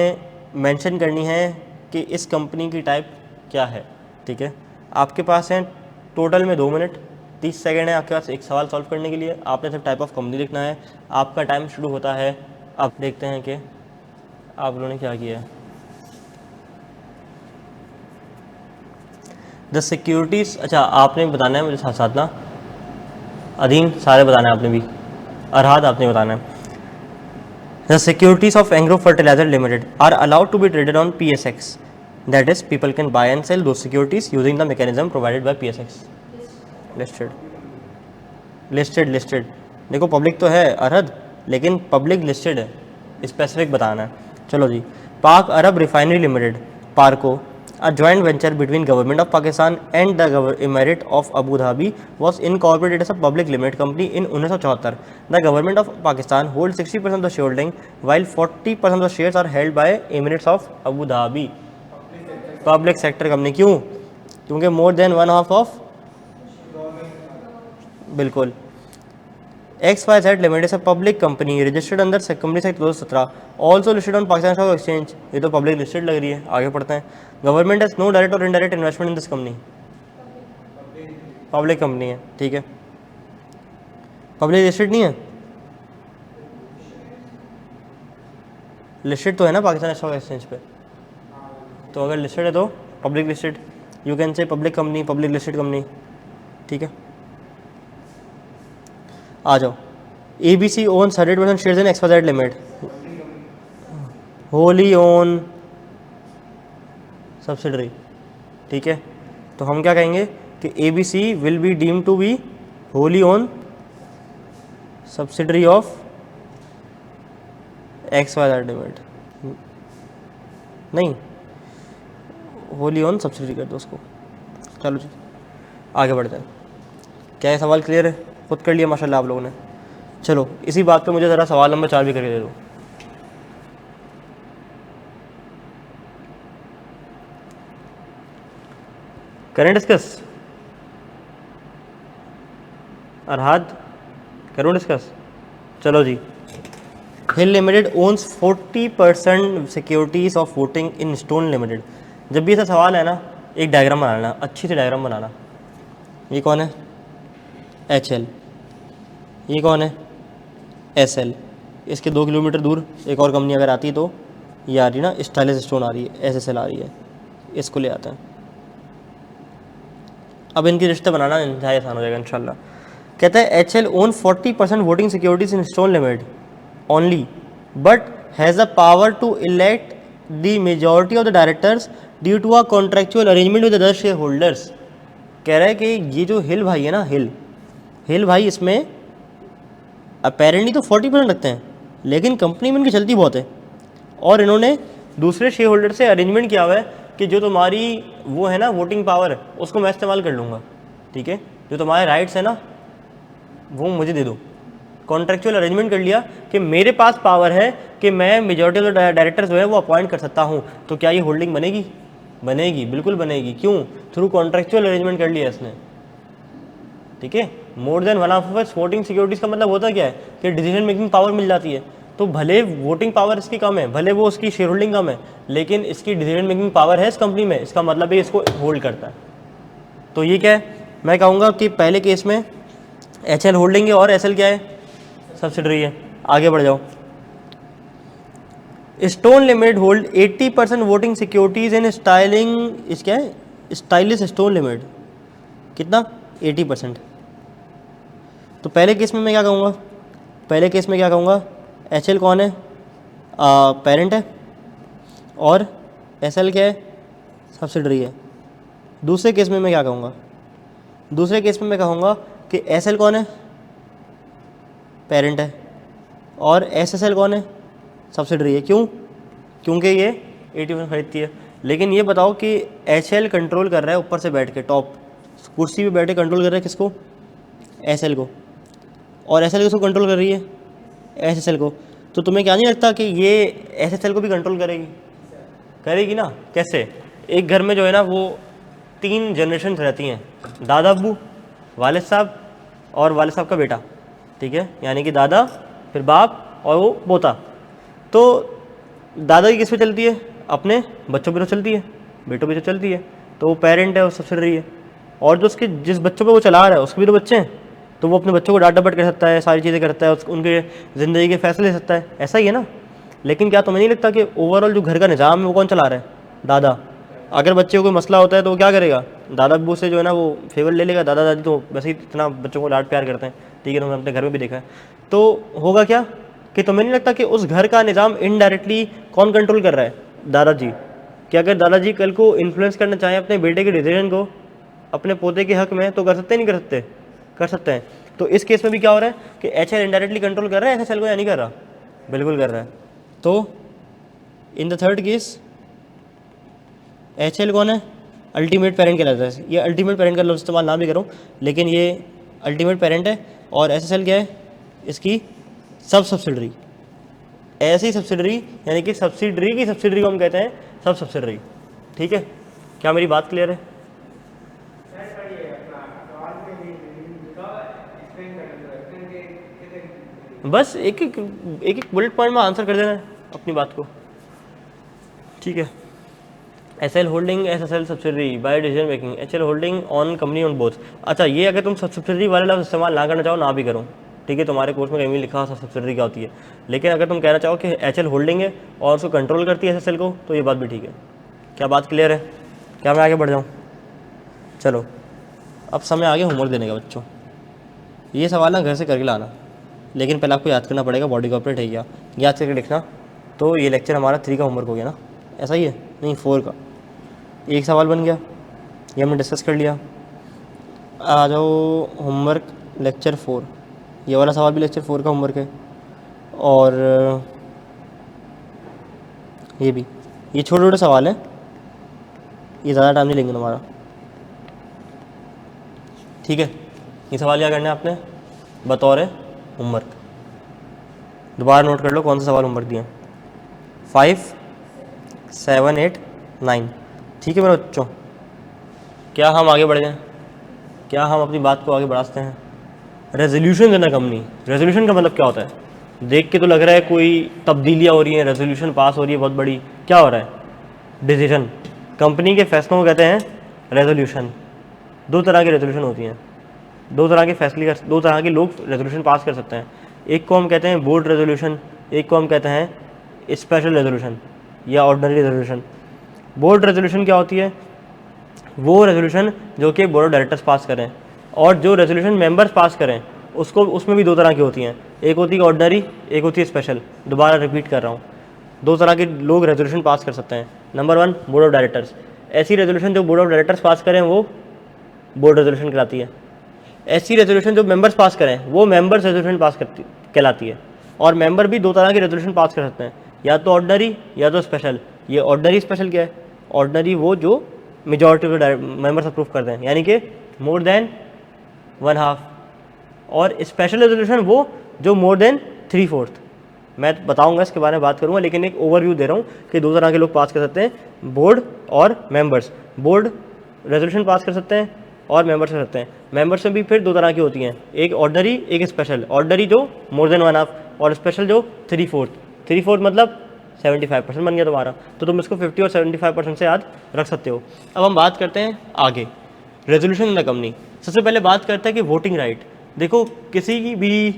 मेंशन करनी है कि इस कंपनी की टाइप क्या है, ठीक है। आपके पास है टोटल में 2 मिनट 30 सेकेंड है आपके पास एक सवाल सॉल्व करने के लिए। आपने सिर्फ टाइप ऑफ कंपनी लिखना है, आपका टाइम शुरू होता है। अब देखते हैं कि आप लोगों ने क्या किया है। द सिक्योरिटीज़, अच्छा आपने बताना है मुझे साथ साथ ना, अधीन सारे बताना है आपने भी, अरहाद आपने बताना है। The securities of Engro fertilizer limited are allowed to be traded on PSX, that is people can buy and sell those securities using the mechanism provided by PSX। Listed listed listed, देखो पब्लिक तो है अरहद, लेकिन public listed है, specific बताना है। चलो जी, Pak Arab refinery limited, PARCO, a joint venture between government of Pakistan and the Emirate of Abu Dhabi was incorporated as a public limited company in 1974. The government of Pakistan holds 60% of the shareholding while 40% of the shares are held by Emirates of Abu Dhabi. Public sector company, क्यों? क्योंकि more than 1/2 of, बिल्कुल। XYZ Limited is a public company registered under Companies Act 2017, also listed on Pakistan Stock Exchange। ये तो public listed लग रही है, आगे पढ़ते हैं। गवर्नमेंट हैज नो डायरेक्ट और indirect investment in this company, public company है, ठीक है। पब्लिक लिस्टेड नहीं है, लिस्टेड तो है ना पाकिस्तान स्टॉक एक्सचेंज पे, तो अगर लिस्टेड है तो public listed, you can say public company, public listed company, ठीक है। आ जाओ। ABC owns 100% shares in XYZ limited, wholly own subsidiary, ठीक है। तो हम क्या कहेंगे कि ABC will be deem to be wholly own subsidiary of XYZ limited, नहीं होली ओन सब्सिडरी कर दो उसको। चलो जी आगे बढ़ते हैं। क्या ये सवाल क्लियर है? खुद कर लिया माशाल्लाह आप लोगों ने। चलो इसी बात पे मुझे ज़रा सवाल नंबर 4 भी करके दे दो। करें डिस्कस? अरहाद करूँ डिस्कस? चलो जी। Hill limited owns 40% securities of voting in stone limited. जब भी ऐसा सवाल है ना, एक डायग्राम बनाना, अच्छी सी डायग्राम बनाना। ये कौन है? HL। ये कौन है? SL। इसके 2 किलोमीटर दूर एक और कंपनी अगर आती तो ये आ रही ना, स्टाइलिश स्टोन आ रही है, SSL आ रही है, इसको ले आते हैं। अब इनके रिश्ते बनाना इंतहाई आसान हो जाएगा इंशाल्लाह। कहता है HL own 40% voting securities in stone limited only but has a power to elect the majority of the directors due to a contractual arrangement with other share holders. कह रहा है कि ये जो हिल भाई है ना, हिल भाई, इसमें अपेरेंटली तो 40% रखते हैं, लेकिन कंपनी में इनकी चलती बहुत है, और इन्होंने दूसरे शेयर होल्डर से अरेंजमेंट किया हुआ है कि जो तुम्हारी वो है ना वोटिंग पावर, उसको मैं इस्तेमाल कर लूँगा, ठीक है, जो तुम्हारे राइट्स है ना वो मुझे दे दो। कॉन्ट्रेक्चुअल अरेंजमेंट कर लिया कि मेरे पास पावर है कि मैं मेजॉरिटी ऑफ डायरेक्टर्स जो है वो अपॉइंट कर सकता हूँ। तो क्या ये होल्डिंग बनेगी? बनेगी, बिल्कुल बनेगी। क्यों? थ्रू कॉन्ट्रेक्चुअल अरेंजमेंट कर लिया इसने, ठीक है। More than one of voting securities का मतलब होता क्या है कि डिसीजन मेकिंग पावर मिल जाती है। तो भले वोटिंग पावर इसकी कम है, भले वो उसकी शेयर होल्डिंग कम है, लेकिन इसकी डिसीजन मेकिंग पावर है इस कंपनी में, इसका मतलब है इसको होल्ड करता है। तो ये क्या है, मैं कहूँगा कि पहले केस में HL होल्डिंग है और SL क्या है, सब्सिडरी है। आगे बढ़ जाओ। Stone limited hold 80% voting securities इन स्टाइलिंग, इस क्या है, स्टाइलिश स्टोन लिमिटेड, कितना, 80%। तो पहले केस में मैं क्या कहूँगा, पहले केस में क्या कहूँगा, HL कौन है, पेरेंट है, और SL क्या है, सब्सिडरी है। दूसरे केस में मैं क्या कहूँगा, दूसरे केस में मैं कहूँगा कि SL कौन है, पेरेंट है, और SSL कौन है, सब्सिडरी है। क्यों? क्योंकि ये 80% खरीदती है। लेकिन ये बताओ कि HL कंट्रोल कर रहा है ऊपर से बैठ के, टॉप कुर्सी पे बैठे कंट्रोल कर रहा है किसको, SL को, और SL किसको कंट्रोल कर रही है, SSL को। तो तुम्हें क्या नहीं लगता कि ये SSL को भी कंट्रोल करेगी? करेगी ना। कैसे? एक घर में जो है ना वो 3 जनरेशन रहती हैं, दादा अब्बू, वालिद साहब और वालिद साहब का बेटा, ठीक है, यानी कि दादा, फिर बाप और वो पोता। तो दादा की किस पे चलती है, अपने बच्चों पे तो चलती है, बेटों पे तो चलती है, तो वो पेरेंट है, वो सब्सिडरी है। और जो उसके जिस बच्चों पे वो चला रहा है उसके भी तो बच्चे हैं, तो वो अपने बच्चों को डांट डपट कर सकता है, सारी चीज़ें कर सकता है, उनके ज़िंदगी के फैसले ले सकता है, ऐसा ही है ना। लेकिन क्या तुम्हें नहीं लगता कि ओवरऑल जो घर का निज़ाम है वो कौन चला रहा है, दादा। अगर बच्चे को कोई मसला होता है तो वो क्या करेगा, दादा अब्बू से जो है ना वो फेवर ले लेगा। दादा दादी तो वैसे ही इतना बच्चों को लाड प्यार करते हैं, ठीक है, तो हमने अपने घर में भी देखा है। तो होगा क्या कि तुम्हें नहीं लगता कि उस घर का निज़ाम इनडायरेक्टली कौन कंट्रोल कर रहा है, दादाजी। कि अगर दादाजी कल को इन्फ्लुएंस करना चाहें अपने बेटे के डिसीजन को अपने पोते के हक में, तो कर सकते हैं, नहीं कर सकते, कर सकते हैं। तो इस केस में भी क्या हो रहा है कि HL इनडायरेक्टली कंट्रोल कर रहा है SSL को, या नहीं कर रहा, बिल्कुल कर रहा है। तो in the third case HL कौन है, अल्टीमेट पेरेंट कहलाता है। ये अल्टीमेट पेरेंट का लफ्ज़ इस्तेमाल ना भी करूँ, लेकिन ये अल्टीमेट पेरेंट है। और SSL क्या है, इसकी सब सब्सिडरी, ऐसी सब्सिडरी, यानी कि सब्सिडरी की सब्सिडरी को हम कहते हैं सब सब्सिडरी, ठीक है। क्या मेरी बात क्लियर है? बस एक एक बुलेट पॉइंट में आंसर कर देना है अपनी बात को, ठीक है। SL holding, SSL subsidiary by decision making, HL holding on company on both. अच्छा, ये अगर तुम सब्सिडरी वाला लफ्ज़ इस्तेमाल ना करना चाहो ना भी करो, ठीक है, तुम्हारे कोर्स में कहीं भी लिखा सब्सिडरी क्या होती है। लेकिन अगर तुम कहना चाहो कि HL होल्डिंग है और उसको कंट्रोल करती है SSL को, तो ये बात भी ठीक है। क्या बात क्लियर है? क्या मैं आगे बढ़ जाऊँ? चलो, अब समय आ गया होमवर्क देने का बच्चों। ये सवाल ना घर से करके लाना, लेकिन पहले आपको याद करना पड़ेगा बॉडी कॉर्पोरेट है क्या, याद करके लिखना। तो ये लेक्चर हमारा 3 का होमवर्क हो गया ना, ऐसा ही है, नहीं 4 का। एक सवाल बन गया, ये हमने डिस्कस कर लिया। आ जाओ होमवर्क लेक्चर 4, ये वाला सवाल भी लेक्चर 4 का होमवर्क है, और ये भी, ये छोटे छोटे सवाल हैं, ये ज़्यादा टाइम नहीं लेंगे हमारा, ठीक है। ये सवाल क्या करना है आपने बतौर होमवर्क, दोबारा नोट कर लो कौन सा सवाल होमवर्क दिया, 5, 7, 8, 9, ठीक है मेरे बच्चों। क्या हम आगे बढ़ जाएं? क्या हम अपनी बात को आगे बढ़ा सकते हैं? रेजोल्यूशन देना कंपनी, रेजोल्यूशन का मतलब क्या होता है? देख के तो लग रहा है कोई तब्दीलियाँ हो रही हैं, रेजोल्यूशन पास हो रही है बहुत बड़ी, क्या हो रहा है? डिसीजन, कंपनी के फैसलों को कहते हैं रेजोल्यूशन। 2 तरह की रेजोल्यूशन होती हैं, 2 तरह के फैसले, 2 तरह के लोग रेजोल्यूशन पास कर सकते हैं। एक को हम कहते हैं बोर्ड रेजोल्यूशन, एक को हम कहते हैं स्पेशल रेजोल्यूशन या ऑर्डिनरी रेजोल्यूशन। बोर्ड रेजोल्यूशन क्या होती है? वो रेजोल्यूशन जो कि बोर्ड ऑफ डायरेक्टर्स पास करें, और जो रेजोल्यूशन मेंबर्स पास करें उसको उसमें भी दो तरह की होती हैं, एक होती है ऑर्डिनरी, एक होती है स्पेशल। दोबारा रिपीट कर रहा हूँ, दो तरह के लोग रेजोल्यूशन पास कर सकते हैं। नंबर 1 बोर्ड ऑफ डायरेक्टर्स, ऐसी रेजोल्यूशन जो बोर्ड ऑफ डायरेक्टर्स पास करें वो बोर्ड रेजोल्यूशन कहलाती है। ऐसी रेजोल्यूशन जो मेंबर्स पास करें वो मेंबर्स रेजोल्यूशन पास करती कहलाती है। और मेंबर भी दो तरह की रेजोल्यूशन पास कर सकते हैं, या तो ऑर्डिनरी या तो स्पेशल। ये ऑर्डिनरी स्पेशल क्या है? ऑर्डिनरी वो जो मेजॉरिटी ऑफ मेंबर्स अप्रूव करते हैं, यानी कि मोर देन 1/2। और स्पेशल रेजोल्यूशन वो जो मोर देन 3/4। मैं बताऊंगा, इसके बारे में बात करूंगा, लेकिन एक ओवरव्यू दे रहा हूँ कि दो तरह के लोग पास कर सकते हैं, बोर्ड और मेंबर्स। बोर्ड रेजोल्यूशन पास कर सकते हैं और मेंबर्स कर सकते हैं। मेंबर्स में भी फिर दो तरह की होती हैं, एक ऑर्डिनरी एक स्पेशल। ऑर्डिनरी जो मोर देन 1/2 और स्पेशल जो 3/4। 3/4 मतलब 75% बन गया तुम्हारा। तो तुम इसको 50 और 75% से याद रख सकते हो। अब हम बात करते हैं आगे रेजोल्यूशन इन द कंपनी। सबसे पहले बात करते हैं कि वोटिंग राइट। देखो, किसी की भी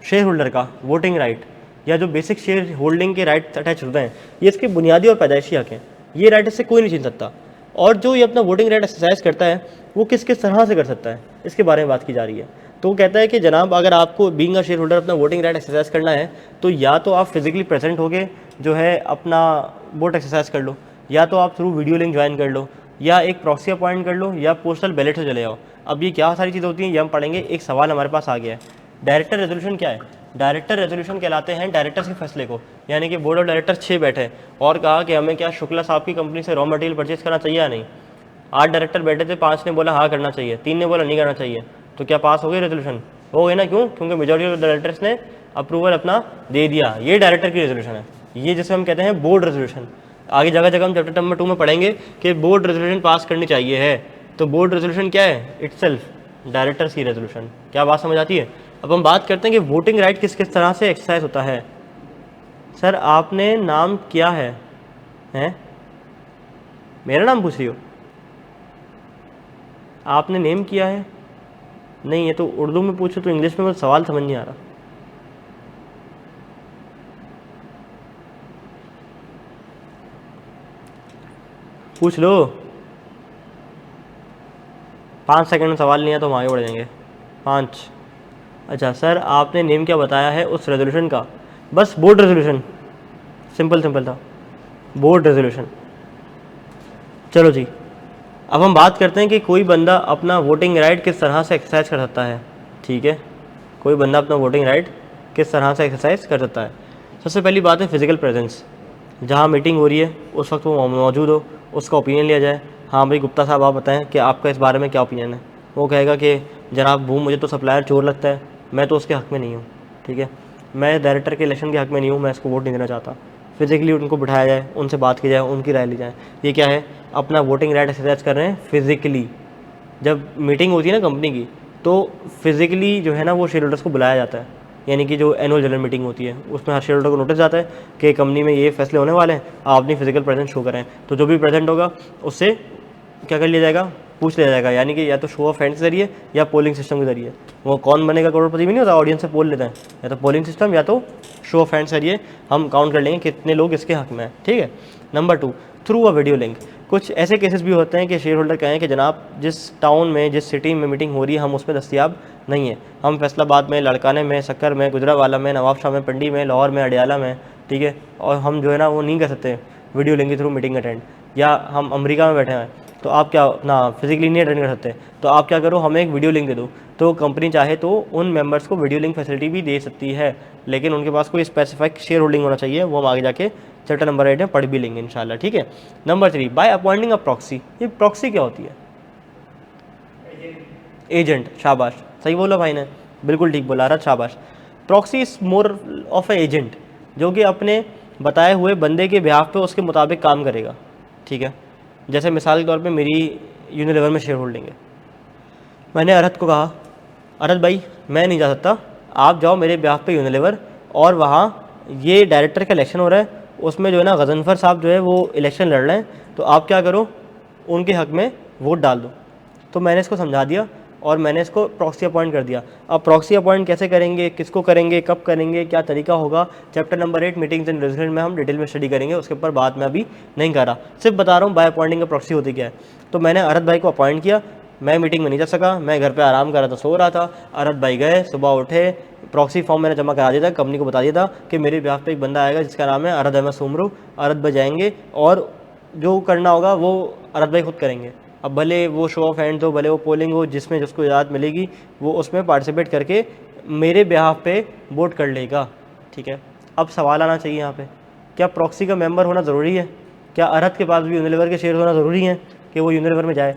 शेयर होल्डर का वोटिंग राइट या जो बेसिक शेयर होल्डिंग के राइट अटैच होते हैं, ये इसके बुनियादी और पैदाइशी हक हैं। ये राइट इससे कोई नहीं छीन सकता। और जो ये अपना वोटिंग राइट एक्सरसाइज करता है वो किस किस तरह से कर सकता है, इसके बारे में बात की जा रही है। तो वो कहता है कि जनाब, अगर आपको बीइंग अ शेयर होल्डर अपना वोटिंग राइट एक्सरसाइज करना है तो या तो आप फिजिकली प्रेजेंट होके जो है अपना वोट एक्सरसाइज कर लो, या तो आप थ्रू वीडियो लिंक ज्वाइन कर लो, या एक प्रॉक्सी अपॉइंट कर लो, या पोस्टल बैलेट से चले जाओ। अब ये क्या सारी चीज़ें होती हैं ये हम पढ़ेंगे। एक सवाल हमारे पास आ गया है, डायरेक्टर रेजोल्यूशन क्या है? डायरेक्टर रेजोल्यूशन कहलाते हैं डायरेक्टर्स के फैसले को, यानी कि बोर्ड ऑफ डायरेक्टर 6 बैठे और कहा कि हमें क्या शुक्ला साहब की कंपनी से रॉ मटेरियल परचेज करना चाहिए या नहीं। 8 डायरेक्टर बैठे थे, 5 ने बोला हाँ करना चाहिए, 3 ने बोला नहीं करना चाहिए। तो क्या पास हो गई रेजोल्यूशन? हो गई ना। क्यों? क्योंकि मेजॉरिटी ऑफ डायरेक्टर्स ने अप्रूवल अपना दे दिया। ये डायरेक्टर की रेजोल्यूशन है, ये जिसे हम कहते हैं बोर्ड रेजोल्यूशन। आगे जगह जगह हम चैप्टर नंबर 2 में पढ़ेंगे कि बोर्ड रेजोल्यूशन पास करनी चाहिए है। तो बोर्ड रेजोल्यूशन क्या है? इटसेल्फ डायरेक्टर्स की रेजोल्यूशन। क्या बात समझ आती है? अब हम बात करते हैं कि वोटिंग राइट किस किस तरह से एक्सरसाइज होता है। सर आपने नाम किया है, हैं? मेरा नाम पूछ रही हो? आपने नेम किया है? नहीं, ये तो उर्दू में पूछो, तो इंग्लिश में मुझे सवाल समझ नहीं आ रहा। पूछ लो। 5 सेकंड में सवाल नहीं है तो हम आगे बढ़ जाएंगे। 5। अच्छा सर, आपने नेम क्या बताया है उस रेजोल्यूशन का? बस बोर्ड रेजोल्यूशन, सिंपल सिंपल था, बोर्ड रेजोल्यूशन। चलो जी, अब हम बात करते हैं कि कोई बंदा अपना वोटिंग राइट किस तरह से एक्सरसाइज कर सकता है। ठीक है, कोई बंदा अपना वोटिंग राइट किस तरह से एक्सरसाइज कर सकता है। सबसे पहली बात है फिजिकल प्रेजेंस। जहाँ मीटिंग हो रही है उस वक्त वो मौजूद हो, उसका ओपिनियन लिया जाए। हाँ भाई गुप्ता साहब, आप बताएं कि आपका इस बारे में क्या ओपिनियन है। वो कहेगा कि जनाब भूम, मुझे तो सप्लायर चोर लगता है, मैं तो उसके हक़ में नहीं हूँ। ठीक है, मैं डायरेक्टर के इलेक्शन के हक़ में नहीं हूँ, मैं इसको वोट नहीं देना चाहता। फिजिकली उनको बिठाया जाए, उनसे बात की जाए, उनकी राय ली जाए। ये क्या है? अपना वोटिंग राइट एक्सरसाइज कर रहे हैं फिजिकली। जब मीटिंग होती है ना कंपनी की, तो फिजिकली जो है ना वो शेयर होल्डर्स को बुलाया जाता है, यानी कि जो एनुअल जनरल मीटिंग होती है उसमें हर शेयर होल्डर को नोटिस जाता है कि कंपनी में ये फैसले होने वाले हैं, आप अपनी फिजिकल प्रेजेंस शो करें। तो जो भी प्रेजेंट होगा उससे क्या कर लिया जाएगा? पूछ लिया जाएगा, यानी कि या तो शो ऑफ हैंड के जरिए या पोलिंग सिस्टम के जरिए। वो कौन बनेगा करोड़पति भी नहीं होता, ऑडियंस से पोल लेते हैं, या तो पोलिंग सिस्टम या तो शो ऑफ हैंड के जरिए हम काउंट कर लेंगे कितने लोग इसके हक में हैं। ठीक है। Number 2, through a video link. कुछ ऐसे केसेस भी होते हैं कि शेयर होल्डर कहें कि जनाब जिस टाउन में, जिस सिटी में मीटिंग हो रही है हम उसमें दस्तियाब नहीं है, हम फैसलाबाद में, लड़काने में, शक्कर में, गुजरावाला में, नवाबशाह में, पिंडी में, लाहौर में, अडियाला में। ठीक है, और हम जो है ना वो नहीं कर सकते वीडियो लिंक के थ्रू मीटिंग अटेंड, या हम अमेरिका में बैठे हैं तो आप क्या अपना फिजिकली नहीं अटेंड कर सकते, तो आप क्या करो, हमें एक वीडियो लिंक दे दो। तो कंपनी चाहे तो उन मेंबर्स को वीडियो लिंक फैसिलिटी भी दे सकती है, लेकिन उनके पास कोई स्पेसिफिक शेयर होल्डिंग होना चाहिए। वो हम आगे जाके चैप्टर नंबर 8 में पढ़ भी लेंगे इंशाल्लाह। ठीक है। Number 3, by appointing a proxy. ये प्रॉक्सी क्या होती है? एजेंट। शाबाश, सही बोला भाई ने, बिल्कुल ठीक बोला रहा, शाबाश। Proxy is more of A agent, जो कि अपने बताए हुए बंदे के बिहाफ पे उसके मुताबिक काम करेगा। ठीक है, जैसे मिसाल के तौर पे मेरी यूनिलीवर में शेयर होल्डिंग है, मैंने अरहत को कहा अरहत भाई मैं नहीं जा सकता, आप जाओ मेरे बिहाफ पे यूनिलीवर, और वहाँ ये डायरेक्टर का इलेक्शन हो रहा है, उसमें जो है ना गजनफर साहब जो है वो इलेक्शन लड़ रहे हैं, तो आप क्या करो, उनके हक़ में वोट डाल दो। तो मैंने इसको समझा दिया और मैंने इसको प्रॉक्सी अपॉइंट कर दिया। अब प्रॉक्सी अपॉइंट कैसे करेंगे, किसको करेंगे, कब करेंगे, क्या तरीका होगा, chapter number 8 meetings and resolution में हम डिटेल में स्टडी करेंगे। उसके ऊपर बात मैं अभी नहीं कर रहा, सिर्फ बता रहा हूँ बाय अपॉइंटिंग का प्रॉक्सी होती क्या है। तो मैंने अरहत भाई को अपॉइंट किया, मैं मीटिंग में नहीं जा सका, मैं घर पे आराम कर रहा था, सो रहा था। अरद भाई गए, सुबह उठे, प्रॉक्सी फॉर्म मैंने जमा करा दिया था, कंपनी को बता दिया था कि मेरे बिहाफ पे एक बंदा आएगा जिसका नाम है अरद अहमद सुमरू। अरद भाई जाएंगे और जो करना होगा वो अरद भाई खुद करेंगे। अब भले वो शो ऑफ हैंड हो, भले वो पोलिंग हो, जिसमें जिसको इजाज़त मिलेगी वो उसमें पार्टिसिपेट करके मेरे बिहाफ पे वोट कर लेगा। ठीक है, अब सवाल आना चाहिए यहाँ पे, क्या प्रॉक्सी का मेंबर होना ज़रूरी है? क्या अरहद के पास भी यूनिलीवर के शेयर होना ज़रूरी है कि वो यूनिलीवर में जाए?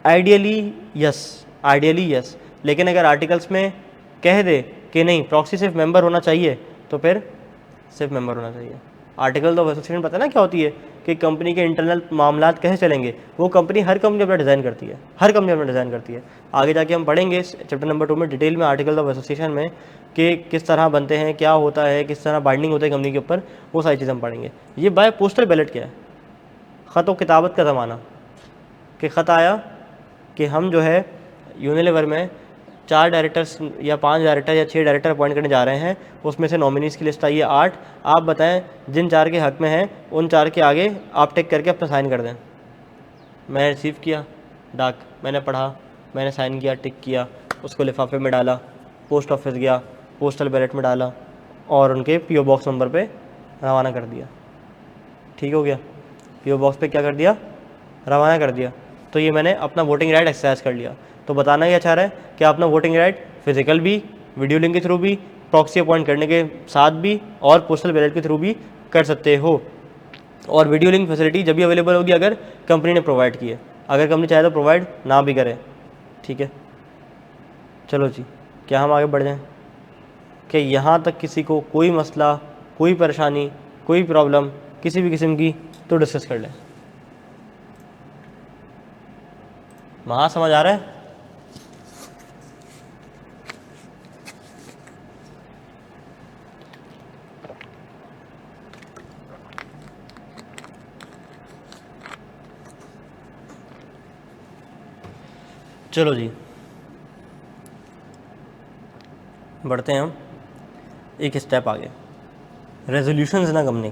आइडियली यस, लेकिन अगर आर्टिकल्स में कह दे कि नहीं प्रॉक्सी सिर्फ मेंबर होना चाहिए तो फिर सिर्फ मेंबर होना चाहिए। आर्टिकल ऑफ एसोसिएशन पता है ना क्या होती है कि कंपनी के इंटरनल मामलात कैसे चलेंगे, वो कंपनी हर कंपनी अपना डिज़ाइन करती है, हर कंपनी अपना डिज़ाइन करती है। आगे जाके हम पढ़ेंगे चैप्टर नंबर 2 में डिटेल में आर्टिकल ऑफ एसोसिएशन में कि किस तरह बनते हैं, क्या होता है, किस तरह बाइंडिंग होता है कंपनी के ऊपर, वो सारी चीज़ हम पढ़ेंगे। ये बाय पोस्टल बैलेट क्या है? ख़त व किताबत का ज़माना कि ख़त आया कि हम जो है यूनिलीवर में 4 डायरेक्टर्स या 5 डायरेक्टर या 6 डायरेक्टर अपॉइंट करने जा रहे हैं, उसमें से नॉमिनीज़ की लिस्ट आई है 8। आप बताएं जिन 4 के हक़ में हैं उन 4 के आगे आप टिक करके अपना साइन कर दें। मैंने रिसीव किया डाक, मैंने पढ़ा, मैंने साइन किया, टिक किया, उसको लिफाफे में डाला, पोस्ट ऑफिस गया, पोस्टल बैलेट में डाला और उनके पीओ बॉक्स नंबर पे रवाना कर दिया। ठीक हो गया, पीओ बॉक्स पे क्या कर दिया, रवाना कर दिया। तो ये मैंने अपना वोटिंग राइट एक्सरसाइज कर लिया। तो बताना क्या चाह रहा है कि अपना वोटिंग राइट फिजिकल भी, वीडियो लिंक के थ्रू भी, प्रॉक्सी अपॉइंट करने के साथ भी और पोस्टल बैलेट के थ्रू भी कर सकते हो। और वीडियो लिंक फैसिलिटी जब भी अवेलेबल होगी अगर कंपनी ने प्रोवाइड की है, अगर कंपनी चाहे तो प्रोवाइड ना भी करे। ठीक है, चलो जी, क्या हम आगे बढ़ जाएं कि यहाँ तक किसी को कोई मसला, कोई परेशानी, कोई प्रॉब्लम किसी भी किस्म की तो डिस्कस कर लें। वहाँ समझ आ रहा है? चलो जी, बढ़ते हैं हम एक स्टेप आगे। रेजोल्यूशंस ना कंपनी,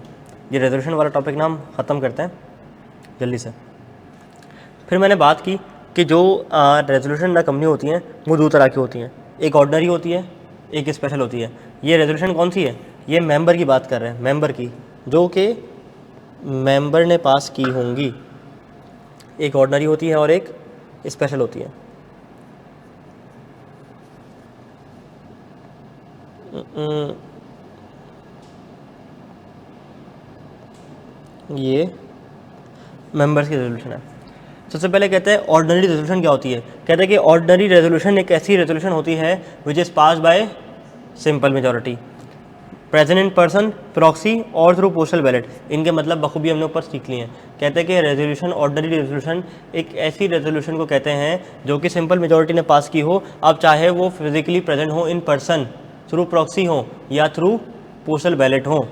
ये रेजोल्यूशन वाला टॉपिक ना हम ख़त्म करते हैं जल्दी से। फिर मैंने बात की कि जो रेजोल्यूशन ना कंपनी होती हैं वो 2 तरह की होती हैं, एक ऑर्डिनरी होती है, एक स्पेशल होती है। ये रेजोल्यूशन कौन सी है? ये मेंबर की बात कर रहे हैं, मेंबर की, जो कि मेंबर ने पास की होंगी। एक ऑर्डिनरी होती है और एक स्पेशल होती है। ये मेंबर्स की रेजोल्यूशन है। सबसे पहले कहते हैं ऑर्डिनरी रेजोल्यूशन क्या होती है। कहते हैं कि ऑर्डिनरी रेजोल्यूशन एक ऐसी रेजोल्यूशन होती है which is pass bye simple majority, present in person, proxy और थ्रू पोस्टल बैलेट। इनके मतलब बखूबी हमने ऊपर सीख लिए हैं। कहते हैं कि रेजोल्यूशन, ऑर्डिनरी रेजोल्यूशन एक ऐसी रेजोल्यूशन को कहते हैं जो कि सिंपल मेजॉरिटी ने पास की हो, अब चाहे वो फिजिकली प्रेजेंट हो इन पर्सन, थ्रू प्रॉक्सी हो या थ्रू पोस्टल बैलेट हो।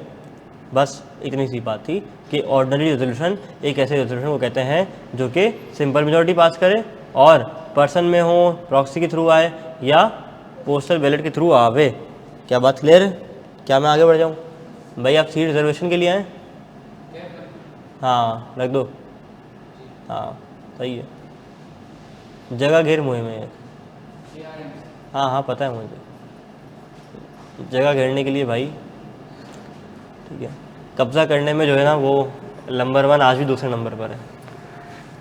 बस इतनी सी बात थी कि ऑर्डिनरी रेजोल्यूशन एक ऐसे रेजोल्यूशन को कहते हैं जो कि सिंपल मेजॉरिटी पास करे और पर्सन में हो, प्रॉक्सी के थ्रू आए या पोस्टल बैलेट के थ्रू आवे। क्या बात क्लियर है? क्या मैं आगे बढ़ जाऊँ? भाई आप सीट रिजर्वेशन के लिए आए? हाँ रख दो, हाँ सही है। जगह घेर मुहिम है। हाँ हाँ पता है मुझे, जगह घेरने के लिए भाई। ठीक है, कब्ज़ा करने में जो है ना वो नंबर 1 आज भी दूसरे नंबर पर है।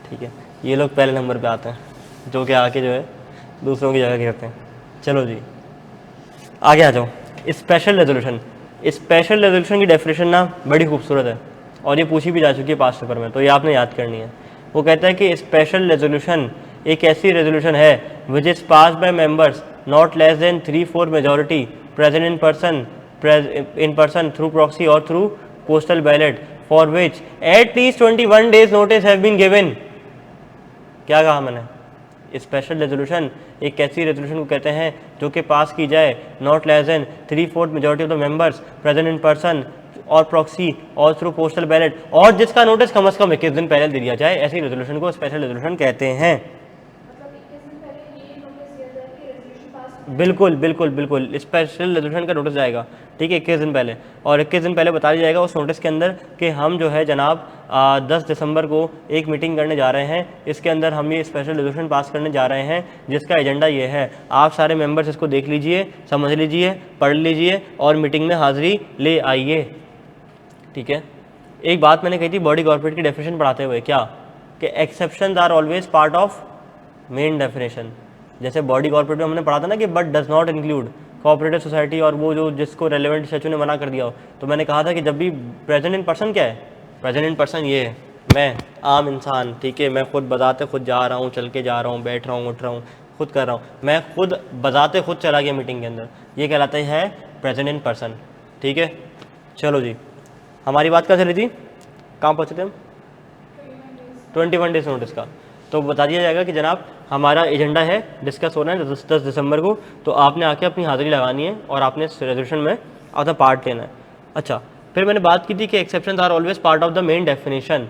ठीक है, ये लोग पहले नंबर पे आते हैं जो कि आके जो है दूसरों की जगह घेरते हैं। चलो जी आगे आ जाओ। स्पेशल रेजोल्यूशन, स्पेशल रेजोल्यूशन की डेफिनेशन ना बड़ी खूबसूरत है और ये पूछी भी जा चुकी है पास्ट पेपर में, तो ये आपने याद करनी है। वो कहता है कि स्पेशल रेजोल्यूशन एक ऐसी रेजोल्यूशन है which is pass by members not less than 3/4 majority present in person through proxy और through postal ballot for which at least 21 days notice have been given. क्या कहा मैंने? स्पेशल रेजोल्यूशन एक ऐसी resolution को कहते हैं जो कि पास की जाए not less than 3/4 majority of the members present in person और प्रॉक्सी और थ्रू पोस्टल बैलेट, और जिसका नोटिस कम से कम 21 दिन पहले दे दिया जाए। ऐसी रेजोल्यूशन को स्पेशल रेजोल्यूशन कहते हैं। बिल्कुल बिल्कुल बिल्कुल स्पेशल रेजोल्यूशन का नोटिस जाएगा, ठीक है, 21 दिन पहले। और 21 दिन पहले बता दिया जाएगा उस नोटिस के अंदर कि हम जो है जनाब 10 दिसंबर को एक मीटिंग करने जा रहे हैं, इसके अंदर हम ये स्पेशल रेजोल्यूशन पास करने जा रहे हैं जिसका एजेंडा ये है। आप सारे मेंबर्स इसको देख लीजिए, समझ लीजिए, पढ़ लीजिए और मीटिंग में हाज़िरी ले आइए, ठीक है। एक बात मैंने कही थी बॉडी कॉर्पोरेट की डेफिनेशन पढ़ाते हुए, क्या कि exceptions are always part of main definition. जैसे बॉडी कॉर्पोरेट में हमने पढ़ा था ना कि but does not include cooperative society, और वो जो जिसको रेलेवेंट स्टैच्यू ने मना कर दिया हो, तो मैंने कहा था कि जब भी प्रेजेंट इन पर्सन क्या है, प्रेजेंट इन पर्सन ये है मैं, आम इंसान, ठीक है, मैं खुद बजाते खुद जा रहा हूँ, चल के जा रहा हूँ, बैठ रहा हूँ, उठ रहा हूँ, खुद कर रहा हूँ, मैं खुद बजाते खुद चला गया मीटिंग के अंदर, ये कहलाता है प्रेजेंट इन पर्सन, ठीक है। चलो जी, हमारी बात क्या चली थी, कहाँ पहुँचे थे हम, 21 डेज नोटिस का। तो बता दिया जाएगा कि जनाब हमारा एजेंडा है, डिस्कस होना है 10 दिसंबर को, तो आपने आके अपनी हाज़िरी लगानी है और आपने इस रेजोल्यूशन में अपना पार्ट लेना है। अच्छा, फिर मैंने बात की थी कि exceptions are always part of the main definition,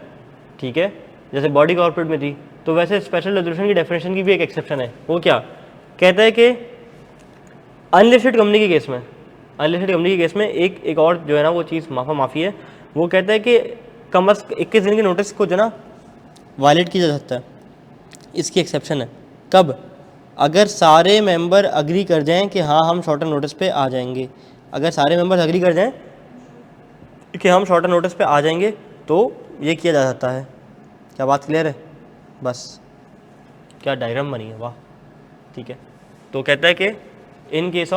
ठीक है, जैसे बॉडी कॉर्पोरेट में थी, तो वैसे स्पेशल रेजोल्यूशन की डेफिनेशन की भी एक एक्सेप्शन है। वो क्या कहता है कि अनलिस्टेड कंपनी के केस में, अनलिस्टेड कंपनी के केस में एक और जो है ना वो चीज़ माफ़ी है, वो कहता है कि कम अज़ 21 दिन के नोटिस को जो ना वायलेट किया जा सकता है। इसकी एक्सेप्शन है कब, अगर सारे मेंबर अग्री कर जाएं कि हाँ हम शॉर्ट टर्म नोटिस पे आ जाएंगे, अगर सारे मेंबर्स अग्री कर जाएं कि हम शॉर्ट टर्म नोटिस पे आ जाएंगे तो ये किया जा सकता है। क्या बात क्लियर है? बस, क्या डायग्राम बनी है, वाह, ठीक है। तो कहता है कि in case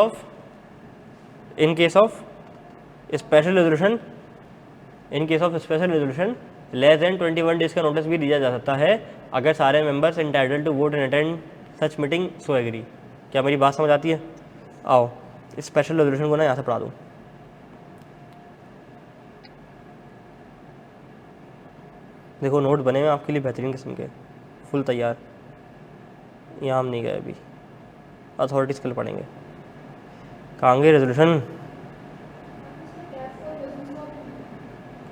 of special resolution, in case of special resolution less than 21 days का नोटिस भी दिया जा सकता है अगर सारे members entitled to vote and attend such meeting so agree. क्या मेरी बात समझ आती है? आओ इस स्पेशल रेजोल्यूशन को ना यहाँ से पढ़ा दूँ। देखो नोट बने हुए आपके लिए बेहतरीन किस्म के, फुल तैयार, यहाँ हम नहीं गए अभी, अथॉरिटीज़ कल पढ़ेंगे। कहाँ गए रेजोल्यूशन?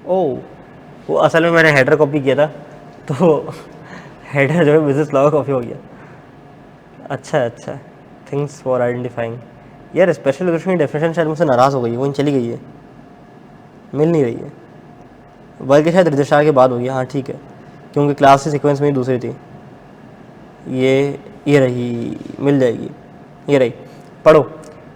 ओह, वो असल में मैंने हेडर कॉपी किया था तो हेडर जो है बिजनेस लॉ कॉपी हो गया। अच्छा, थिंग्स फॉर आइडेंटिफाइंग। यार स्पेशल रेजोल्यूशन की डेफिनेशन शायद मुझसे नाराज़ हो गई है, वो चली गई है, मिल नहीं रही है, बल्कि शायद रजिस्ट्रार के बाद होगी। हाँ ठीक है, क्योंकि क्लास की सीक्वेंस में ही दूसरी थी। ये रही, मिल जाएगी, ये रही, पढ़ो।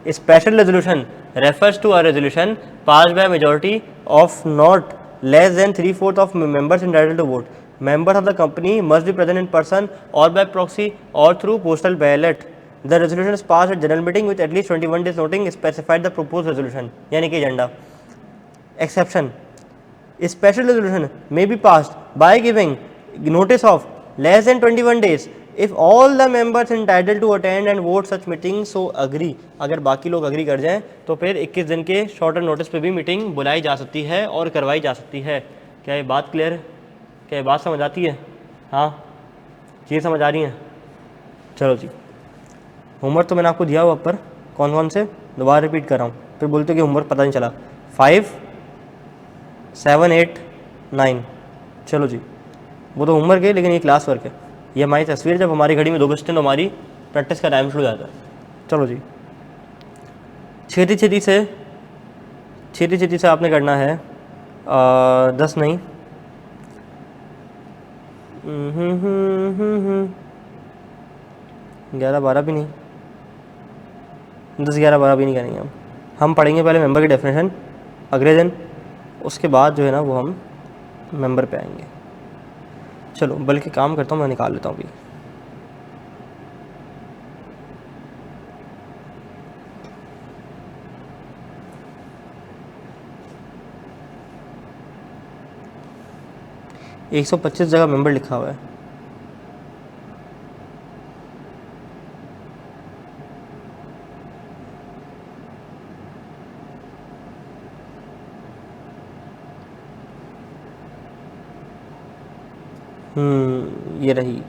Special resolution refers to a resolution passed by majority of not less than 3/4 of members entitled to vote. Members of the company must be present in person or by proxy or through postal ballot. The resolution is passed at general meeting with at least 21 days notice specified the proposed resolution. यानी कि agenda. Exception: special resolution may be passed by giving notice of less than 21 days if all the members entitled to attend and vote such meeting so agree. अगर बाकी लोग agree कर जाएं तो फिर 21 दिन के शॉर्टर नोटिस पे भी मीटिंग बुलाई जा सकती है और करवाई जा सकती है। क्या ये बात क्लियर है? क्या ये बात समझ आती है? हाँ, चीज़ समझ आ रही हैं? चलो जी, होमवर्क तो मैंने आपको दिया हुआ पर कौन कौन से, दोबारा रिपीट कर रहा हूँ, फिर बोलते कि होमवर्क पता नहीं चला। 5, 7, 8, 9, चलो जी, वो तो होमवर्क है लेकिन ये क्लास वर्क है। ये हमारी तस्वीर, जब हमारी घड़ी में 2 बजते हैं तो हमारी प्रैक्टिस का टाइम शुरू हो जाता है। चलो जी, छेती से आपने करना है 10 नहीं, 11, 12 भी नहीं, 10, 11, 12 भी नहीं करेंगे हम पढ़ेंगे पहले मेंबर की डेफिनेशन अगले दिन, उसके बाद जो है ना वो हम मेंबर पे आएंगे। चलो बल्कि काम करता हूँ, मैं निकाल लेता हूँ अभी। एक 125 जगह मेंबर लिखा हुआ है। ये रही,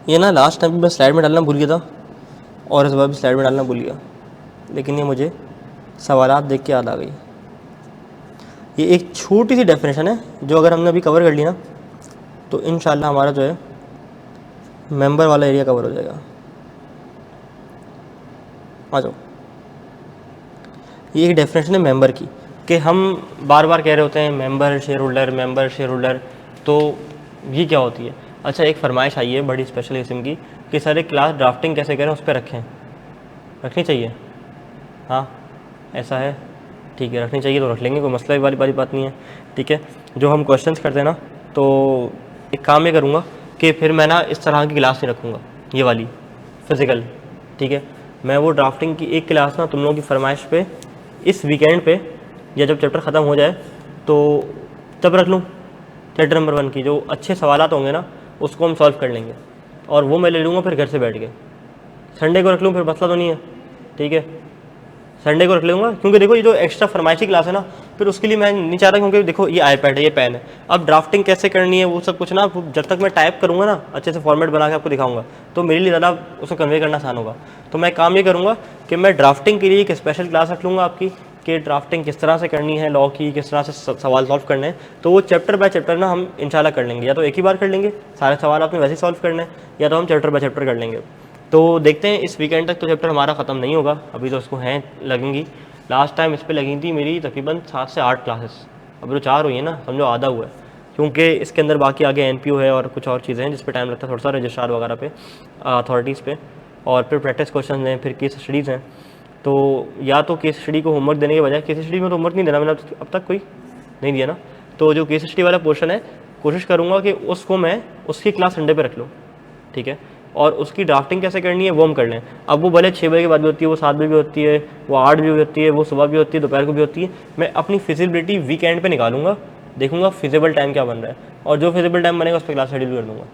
ये ना लास्ट टाइम मैं स्लाइड में डालना भूल गया था और इस बार भी स्लाइड में डालना भूल गया, लेकिन ये मुझे सवालात देख के याद आ गई। ये एक छोटी सी डेफिनेशन है जो अगर हमने अभी कवर कर ली ना तो इंशाल्लाह हमारा जो है मेंबर वाला एरिया कवर हो जाएगा। आ जाओ, ये एक डेफिनेशन है मेंबर की, कि हम बार बार कह रहे होते हैं member share holder, member share holder, तो ये क्या होती है। अच्छा, एक फरमाइश आई है बड़ी स्पेशल किस्म की कि सर एक क्लास ड्राफ्टिंग कैसे करें, उस पर रखें, रखनी चाहिए। हाँ ऐसा है, ठीक है, रखनी चाहिए तो रख लेंगे, कोई मसला वाली बड़ी बात नहीं है। ठीक है, जो हम क्वेश्चंस करते हैं ना, तो एक काम ये करूँगा कि फिर मैं ना इस तरह की क्लास नहीं रखूँगा, ये वाली फिज़िकल। ठीक है, मैं वो ड्राफ्टिंग की एक क्लास ना तुम लोगों की फरमाइश पे इस वीकेंड पे, या जब चैप्टर ख़त्म हो जाए तो तब रख लूँ। चैप्टर नंबर 1 की जो अच्छे सवालात होंगे ना, उसको हम सॉल्व कर लेंगे, और वो मैं ले लूँगा फिर घर से बैठ के। संडे को रख लूँ, फिर मसला तो नहीं है। ठीक है, संडे को रख लूँगा, क्योंकि देखो ये जो एक्स्ट्रा फरमाइशी क्लास है ना, फिर उसके लिए मैं नहीं चाह रहा, क्योंकि देखो ये आईपैड है, ये पेन है, अब ड्राफ्टिंग कैसे करनी है वो सब कुछ ना, जब तक मैं टाइप करूँगा ना, अच्छे से फॉर्मेट बना के आपको दिखाऊंगा, तो मेरे लिए ज़्यादा उसको कन्वे करना आसान होगा। तो मैं काम ये करूँगा कि मैं ड्राफ्टिंग के लिए एक स्पेशल क्लास रख लूँगा आपकी, कि ड्राफ्टिंग किस तरह से करनी है, लॉ की किस तरह से सवाल सॉल्व करने हैं। तो वो चैप्टर बाय चैप्टर ना हम इंशाल्लाह कर लेंगे, या तो एक ही बार कर लेंगे, सारे सवाल आपने वैसे ही सॉल्व करने हैं, या तो हम चैप्टर बाय चैप्टर कर लेंगे। तो देखते हैं, इस वीकेंड तक तो चैप्टर हमारा ख़त्म नहीं होगा, अभी तो उसको हैं लगेंगी। लास्ट टाइम इस पर लगी थी मेरी तकरीबन 7 से 8 क्लासेस, अब जो 4 हुई है ना, समझो आधा हुआ है, क्योंकि इसके अंदर बाकी आगे NPO है और कुछ और चीज़ें हैं जिस पे टाइम लगता है थोड़ा सा, रजिस्ट्रार वगैरह पे, अथॉरिटीज़ पे, और फिर प्रैक्टिस क्वेश्चन हैं, फिर केस स्टडीज़ हैं। तो या तो केस स्टडी को होमवर्क देने के बजाय, केस स्टडी में तो होमवर्क नहीं देना मैंने अब तक कोई नहीं दिया ना, तो जो केस स्टडी वाला पोर्शन है कोशिश करूँगा कि उसको मैं उसकी क्लास संडे पे रख लूँ। ठीक है, और उसकी ड्राफ्टिंग कैसे करनी है वो हम कर लें। अब वो भले 6 बजे के बाद भी होती है, वो 7 बजे भी होती है, वो 8 बजे भी होती है, वो सुबह भी होती है, दोपहर को भी होती है, मैं अपनी फिजिबिलिटी वीकेंड पे निकालूंगा, देखूंगा फिजिबल टाइम क्या बन रहा है, और जो फिजिबल टाइम बनेगा उस पर क्लास शेड्यूल कर दूँगा।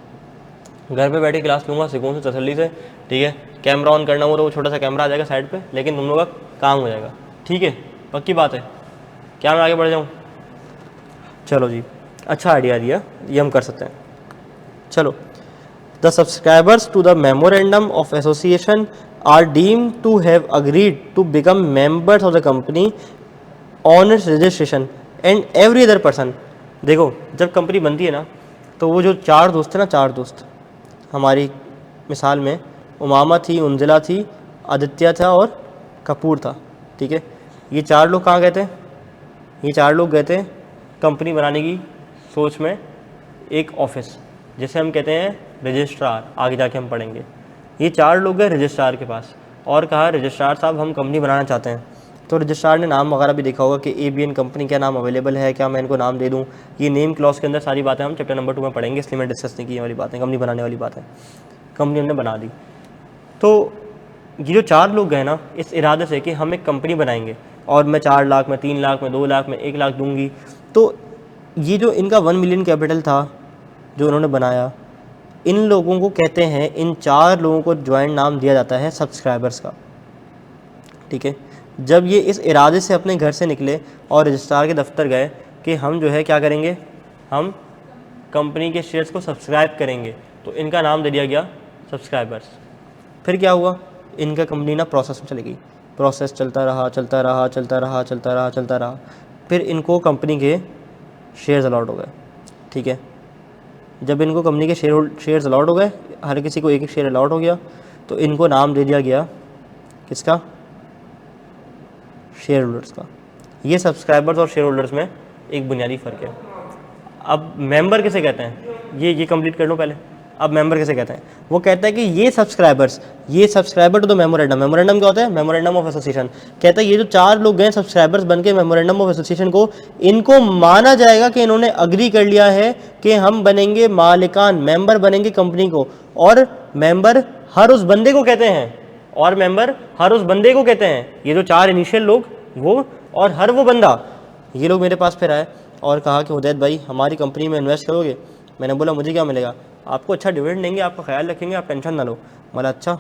घर पे बैठे क्लास लूँगा सुकून से, तसल्ली से। ठीक है, कैमरा ऑन करना हो तो वो छोटा सा कैमरा आ जाएगा साइड पे, लेकिन तुम लोगों का काम हो जाएगा। ठीक है, पक्की बात है। क्या मैं आगे बढ़ जाऊँ? चलो जी, अच्छा आइडिया दिया, ये हम कर सकते हैं। चलो, the subscribers to the memorandum of association are deemed to have agreed to become members of the company on its registration and every other person. देखो, जब कंपनी बनती है ना, तो वो जो 4 दोस्त थे ना, 4 दोस्त हमारी मिसाल में, उमामा थी, उंजिला थी, आदित्य था और कपूर था। ठीक है, ये 4 लोग कहाँ गए थे? ये 4 लोग गए थे कंपनी बनाने की सोच में एक ऑफिस, जिसे हम कहते हैं रजिस्ट्रार, आगे जाके हम पढ़ेंगे। ये 4 लोग गए रजिस्ट्रार के पास और कहा, रजिस्ट्रार साहब हम कंपनी बनाना चाहते हैं। तो रजिस्ट्रार ने नाम वगैरह भी देखा होगा कि ABN कंपनी क्या नाम अवेलेबल है, क्या मैं इनको नाम दे दूँ। ये नेम क्लॉज के अंदर सारी बातें हम चैप्टर नंबर 2 में पढ़ेंगे, इसलिए मैं डिस्कस नहीं की ये वाली बातें, कंपनी बनाने वाली बात है। कंपनी हमने बना दी। तो ये जो 4 लोग गए ना, इस इरादे से कि हम एक कंपनी बनाएंगे, और मैं 4 लाख, मैं 3 लाख, मैं 2 लाख, मैं 1 लाख दूंगी। तो ये जो इनका 1 मिलियन कैपिटल था जो उन्होंने बनाया, इन लोगों को कहते हैं, इन 4 लोगों को ज्वाइंट नाम दिया जाता है सब्सक्राइबर्स का। ठीक है, जब ये इस इरादे से अपने घर से निकले और रजिस्ट्रार के दफ्तर गए कि हम जो है क्या करेंगे, हम कंपनी के शेयर्स को सब्सक्राइब करेंगे, तो इनका नाम दे दिया गया सब्सक्राइबर्स। फिर क्या हुआ, इनका कंपनी ना प्रोसेस में चली गई, प्रोसेस चलता रहा चलता रहा चलता रहा चलता रहा चलता रहा, फिर इनको कंपनी के शेयर्स अलॉट हो गए। ठीक है, जब इनको कंपनी के शेयर्स अलॉट हो गए, हर किसी को एक एक शेयर अलॉट हो गया, तो इनको नाम दे दिया गया किसका? शेयर होल्डर्स का। ये सब्सक्राइबर्स और शेयर होल्डर्स में एक बुनियादी फ़र्क है। अब मेंबर किसे कहते हैं, ये कंप्लीट कर लो पहले। अब मेंबर किसे कहते हैं? वो कहता है कि ये subscriber to the memorandum. Memorandum क्या होता है? Memorandum of association. कहता है ये जो 4 लोग गए सब्सक्राइबर्स बन के मेमोरेंडम ऑफ एसोसिएशन को, इनको माना जाएगा कि इन्होंने अग्री कर लिया है कि हम बनेंगे मालिकान, मेंबर बनेंगे कंपनी को। और मेंबर हर उस बंदे को कहते हैं, ये जो 4 इनिशियल लोग वो, और हर वो बंदा। ये लोग मेरे पास फिर आए और कहा कि उदैद भाई हमारी कंपनी में इन्वेस्ट करोगे? मैंने बोला मुझे क्या मिलेगा? आपको अच्छा डिविडेंड देंगे, आपका ख्याल रखेंगे, आप टेंशन ना लो। बोला अच्छा।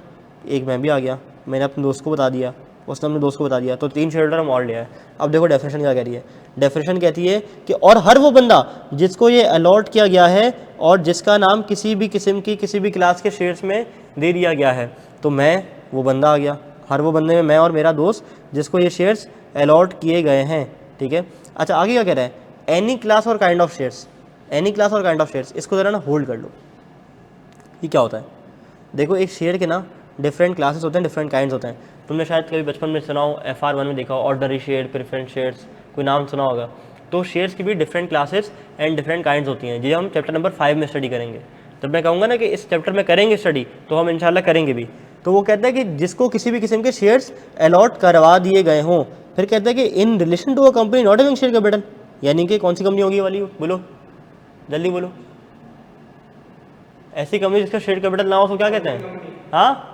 एक मैं भी आ गया, मैंने अपने दोस्त को बता दिया, उसने अपने दोस्त को बता दिया, तो 3 शेयर होल्डर हम और लिया है। अब देखो डेफिनेशन क्या कह रही है। डेफिनेशन कहती है कि और हर वो बंदा जिसको ये अलॉट किया गया है और जिसका नाम किसी भी किस्म की किसी भी क्लास के शेयर्स में दे दिया गया है, तो मैं वो बंदा आ गया। हर वो बंदे में मैं और मेरा दोस्त जिसको ये शेयर्स अलॉट किए गए हैं। ठीक है, अच्छा आगे क्या कह रहा है? एनी क्लास और kind of shares. Any class और काइंड ऑफ शेयर्स, इसको ज़रा ना होल्ड कर लो। ये क्या होता है? देखो एक शेयर के ना डिफरेंट क्लासेस होते हैं, डिफरेंट काइंड्स होते हैं। तुमने शायद कभी बचपन में सुना हो, FR1 में देखा हो, ऑर्डनरी शेयर, प्रेफरेंस शेयर्स, कोई नाम सुना होगा। तो शेयर्स की भी different classes and different kinds होती हैं, जी हम चैप्टर नंबर 5 में स्टडी करेंगे। जब मैं कहूँगा ना कि इस चैप्टर में करेंगे स्टडी, तो हम इंशाल्लाह करेंगे भी। तो वो कहता है कि जिसको किसी भी किस्म के शेयर्स अलॉट करवा दिए गए हों, फिर कहता है कि in relation to a company not having share capital, यानी कि कौन सी कंपनी होगी वाली, बोलो जल्दी बोलो। ऐसी कंपनी जिसका शेयर कैपिटल ना हो तो क्या कहते हैं? हाँ,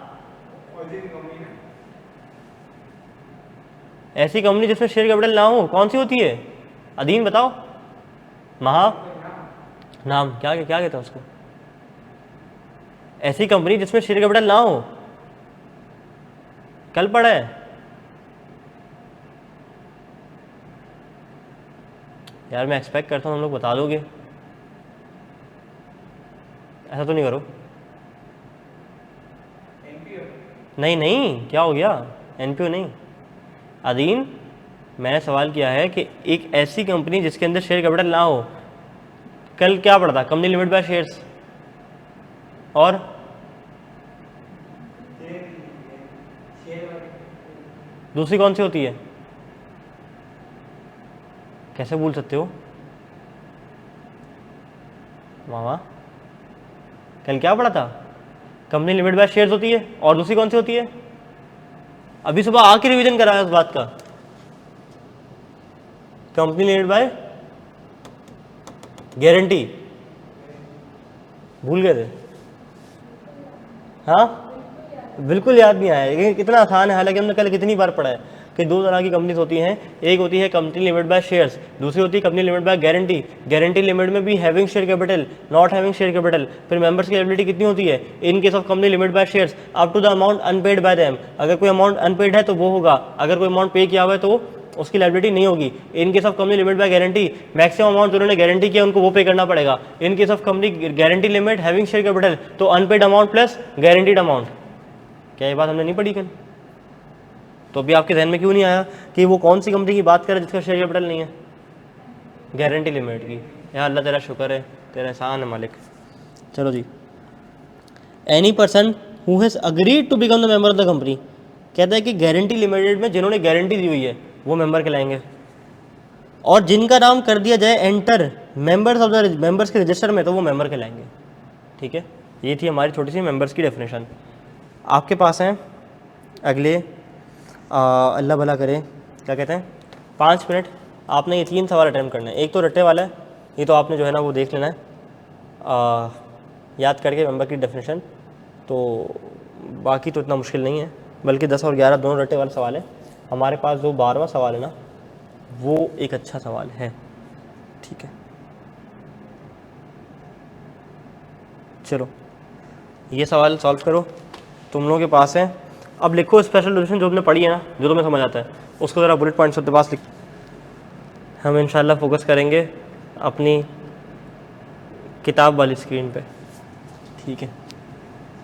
ऐसी कंपनी जिसमें शेयर कैपिटल ना हो कौन सी होती है? अदीन बताओ। महा नाम क्या क्या कहते हैं उसको? ऐसी कंपनी जिसमें शेयर कैपिटल ना हो, कल पढ़ा है यार, मैं एक्सपेक्ट करता हूँ हम लोग बता दोगे, ऐसा तो नहीं करो। नहीं नहीं, क्या हो गया? NPO नहीं अदीन, मैंने सवाल किया है कि एक ऐसी कंपनी जिसके अंदर शेयर कैपिटल ना हो। कल क्या पढ़ा था? कंपनी लिमिटेड बाय शेयर्स, और दूसरी कौन सी होती है? कैसे भूल सकते हो मामा? कल क्या पढ़ा था? कंपनी लिमिटेड बाय शेयर्स होती है, और दूसरी कौन सी होती है? अभी सुबह आके रिवीजन कराया उस बात का। कंपनी लिमिटेड बाय गारंटी, भूल गए थे? हाँ बिल्कुल याद नहीं आया, लेकिन कितना आसान है। हालांकि हमने कल कितनी बार पढ़ा है कि दो तरह की कंपनीज होती हैं, एक होती है कंपनी लिमिटेड बाय शेयर्स, दूसरी होती है company limited by guarantee. Guarantee limit में भी having share capital, not having share capital. फिर मेंबर्स की एबिलिटी कितनी होती है in case of company limited by shares? Up to the amount unpaid by them. अगर कोई अमाउंट अनपेड है तो वो होगा, अगर कोई अमाउंट पे किया हुआ है तो उसकी लाइबिलिटी नहीं होगी। In case of company limit by guarantee, maximum amount उन्होंने गारंटी किया उनको वो पे करना पड़ेगा। In case of company guarantee limit having share capital, तो unpaid amount plus guaranteed amount. क्या ये बात हमने नहीं पढ़ी कल? तो अभी आपके ध्यान में क्यों नहीं आया कि वो कौन सी कंपनी की बात करे जिसका शेयर कैपिटल नहीं है? गारंटी लिमिटेड की। यार अल्लाह तेरा शुक्र है, तेरा एहसान है मालिक। चलो जी, any person who has agreed to become the member of the company, कहता है कि गारंटी लिमिटेड में जिन्होंने गारंटी दी हुई है वो मेंबर कहलाएंगे, और जिनका नाम कर दिया जाए enter members of the members के रजिस्टर में तो वो मेंबर कहलाएंगे। ठीक है, ये थी हमारी छोटी सी मेंबर्स की डेफिनेशन। आपके पास हैं अगले अल्लाह भला करे, क्या कहते हैं, 5 मिनट। आपने ये 3 सवाल अटैम्प्ट करना है। एक तो रट्टे वाला है, ये तो आपने जो है ना वो देख लेना है याद करके मेंबर की डेफिनेशन। तो बाकी तो इतना मुश्किल नहीं है, बल्कि 10 और 11 दोनों रट्टे वाले सवाल है। हमारे पास जो 12वां सवाल है ना, वो एक अच्छा सवाल है। ठीक है, चलो ये सवाल सॉल्व करो, तुम लोगों के पास है। अब लिखो स्पेशल सोल्यूशन जो तुमने पढ़ी है ना, जो तुम्हें समझ आता है उसको ज़रा बुलेट पॉइंट्स अपने पास लिख। हम इंशाल्लाह फोकस करेंगे अपनी किताब वाली स्क्रीन पे। ठीक है,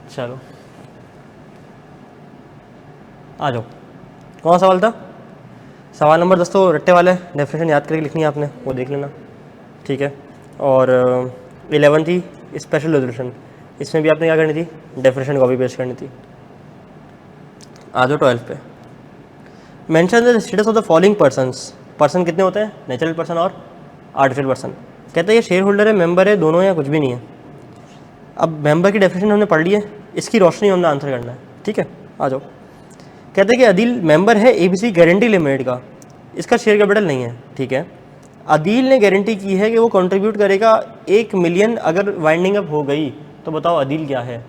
चलो आ जाओ। कौन सा सवाल था? सवाल नंबर 10 तो रट्टे वाला है, डेफिनेशन याद करके लिखनी है आपने, वो देख लेना। ठीक है, और 11 थी स्पेशल रेजोल्यूशन, इसमें भी आपने क्या करनी थी? डेफिनेशन कॉपी पेस्ट करनी थी। आ जाओ 12 पे। Mention the status of the following persons. Person कितने होते हैं? नेचुरल पर्सन और आर्टिफिशियल पर्सन। कहते हैं ये शेयर होल्डर है, मेंबर है, दोनों या कुछ भी नहीं है। अब मेंबर की डेफिनेशन हमने पढ़ ली है, इसकी रोशनी हमने आंसर करना है। ठीक है, आ जाओ। कहते हैं कि अदील मेंबर है ABC गारंटी लिमिटेड का, इसका शेयर कैपिटल नहीं है। ठीक है, अदील ने गारंटी की है कि वो कंट्रीब्यूट करेगा 1 मिलियन अगर वाइंडिंग अप हो गई। तो बताओ अदील क्या है?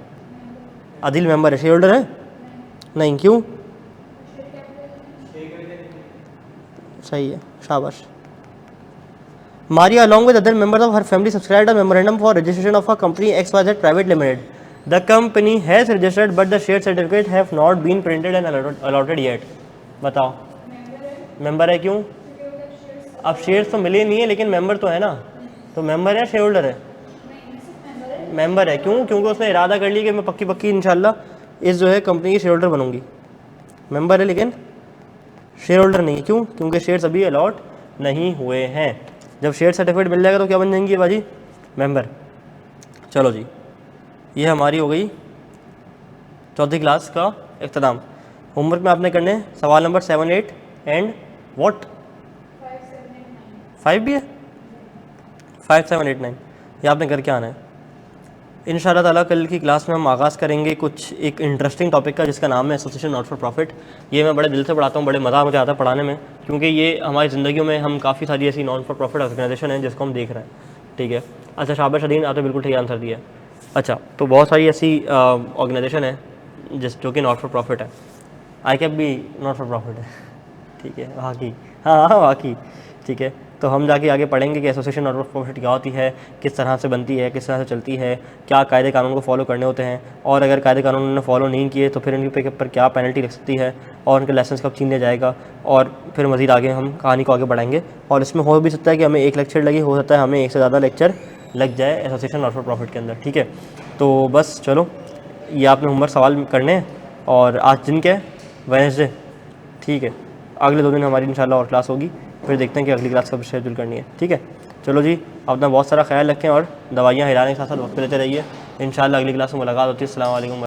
अदील मेंबर है, शेयर होल्डर है नहीं, क्यों? सही है, शाबाश। Maria, along with other members of her family, subscribed a memorandum for registration of a company XYZ Private Limited. The company has registered, but the share certificate have not been printed and allotted yet. बताओ, member है क्यों? अब shares तो मिले नहीं है, लेकिन member तो है ना, तो मेंबर है, शेयर होल्डर है? मेंबर है, क्यों? क्योंकि उसने इरादा कर लिया कि मैं पक्की पक्की इंशाल्लाह इस जो है कंपनी की शेयर होल्डर बनूंगी। मेंबर है लेकिन शेयर होल्डर नहीं है, क्यों? क्योंकि शेयर्स अभी अलॉट नहीं हुए हैं। जब शेयर सर्टिफिकेट मिल जाएगा तो क्या बन जाएंगी बाजी? मेंबर। चलो जी, ये हमारी हो गई चौथी क्लास का इख्तिताम। होमवर्क में आपने करने सवाल नंबर 7, 8 एंड व्हाट 5 भी है, 5, 7, 8, 9 ये आपने करके आना है। इंशाअल्लाह ताला कल की क्लास में हम आगाज़ करेंगे कुछ एक इंटरेस्टिंग टॉपिक का जिसका नाम है एसोसिएशन नॉट फॉर प्रॉफिट। ये मैं बड़े दिल से पढ़ाता हूँ, बड़े मज़ा मुझे आता है पढ़ाने में, क्योंकि ये हमारी ज़िंदगियों में हम काफ़ी सारी ऐसी नॉन फॉर प्रॉफिट ऑर्गेनाइजेशन है जिसको हम देख रहे हैं। ठीक है, अच्छा शाबाश शदीन, आपने बिल्कुल ठीक आंसर दिया। अच्छा, तो बहुत सारी ऐसी ऑर्गेनाइजेशन है जो कि नॉट फॉर प्रॉफिट है। आई कैप भी नॉट फॉर प्रॉफिट है। ठीक है, वहाँ की, हाँ वहाँ की। ठीक है, तो हम जाके आगे पढ़ेंगे कि एसोसिएशन नॉट फॉर प्रॉफिट क्या होती है, किस तरह से बनती है, किस तरह से चलती है, क्या कायदे कानून को फॉलो करने होते हैं, और अगर कायदे कानून उन्होंने फॉलो नहीं किए तो फिर उनके ऊपर क्या पेनल्टी लग सकती है, और उनके लाइसेंस कब छीन लिया जाएगा। और फिर मज़ीद आगे हम कहानी को आगे बढ़ाएंगे। और इसमें हो भी सकता है कि हमें एक लेक्चर लगे, हो सकता है हमें एक से ज़्यादा लेक्चर लग जाए एसोसिएशन नॉट फॉर प्रॉफिट के अंदर। ठीक है, तो बस चलो, ये आपने होमवर्क सवाल करने हैं। और आज दिन क्या है, वेडनेसडे। ठीक है, अगले 2 दिन हमारी इंशाल्लाह और क्लास होगी, फिर देखते हैं कि अगली क्लास कब शेड्यूल करनी है। ठीक है, चलो जी, अपना बहुत सारा ख्याल रखें और दवाइयाँ हिलाने के साथ साथ वक्त लेते रहिए। इंशाल्लाह अगली क्लास में मुलाकात होती है। अस्सलाम वालेकुम।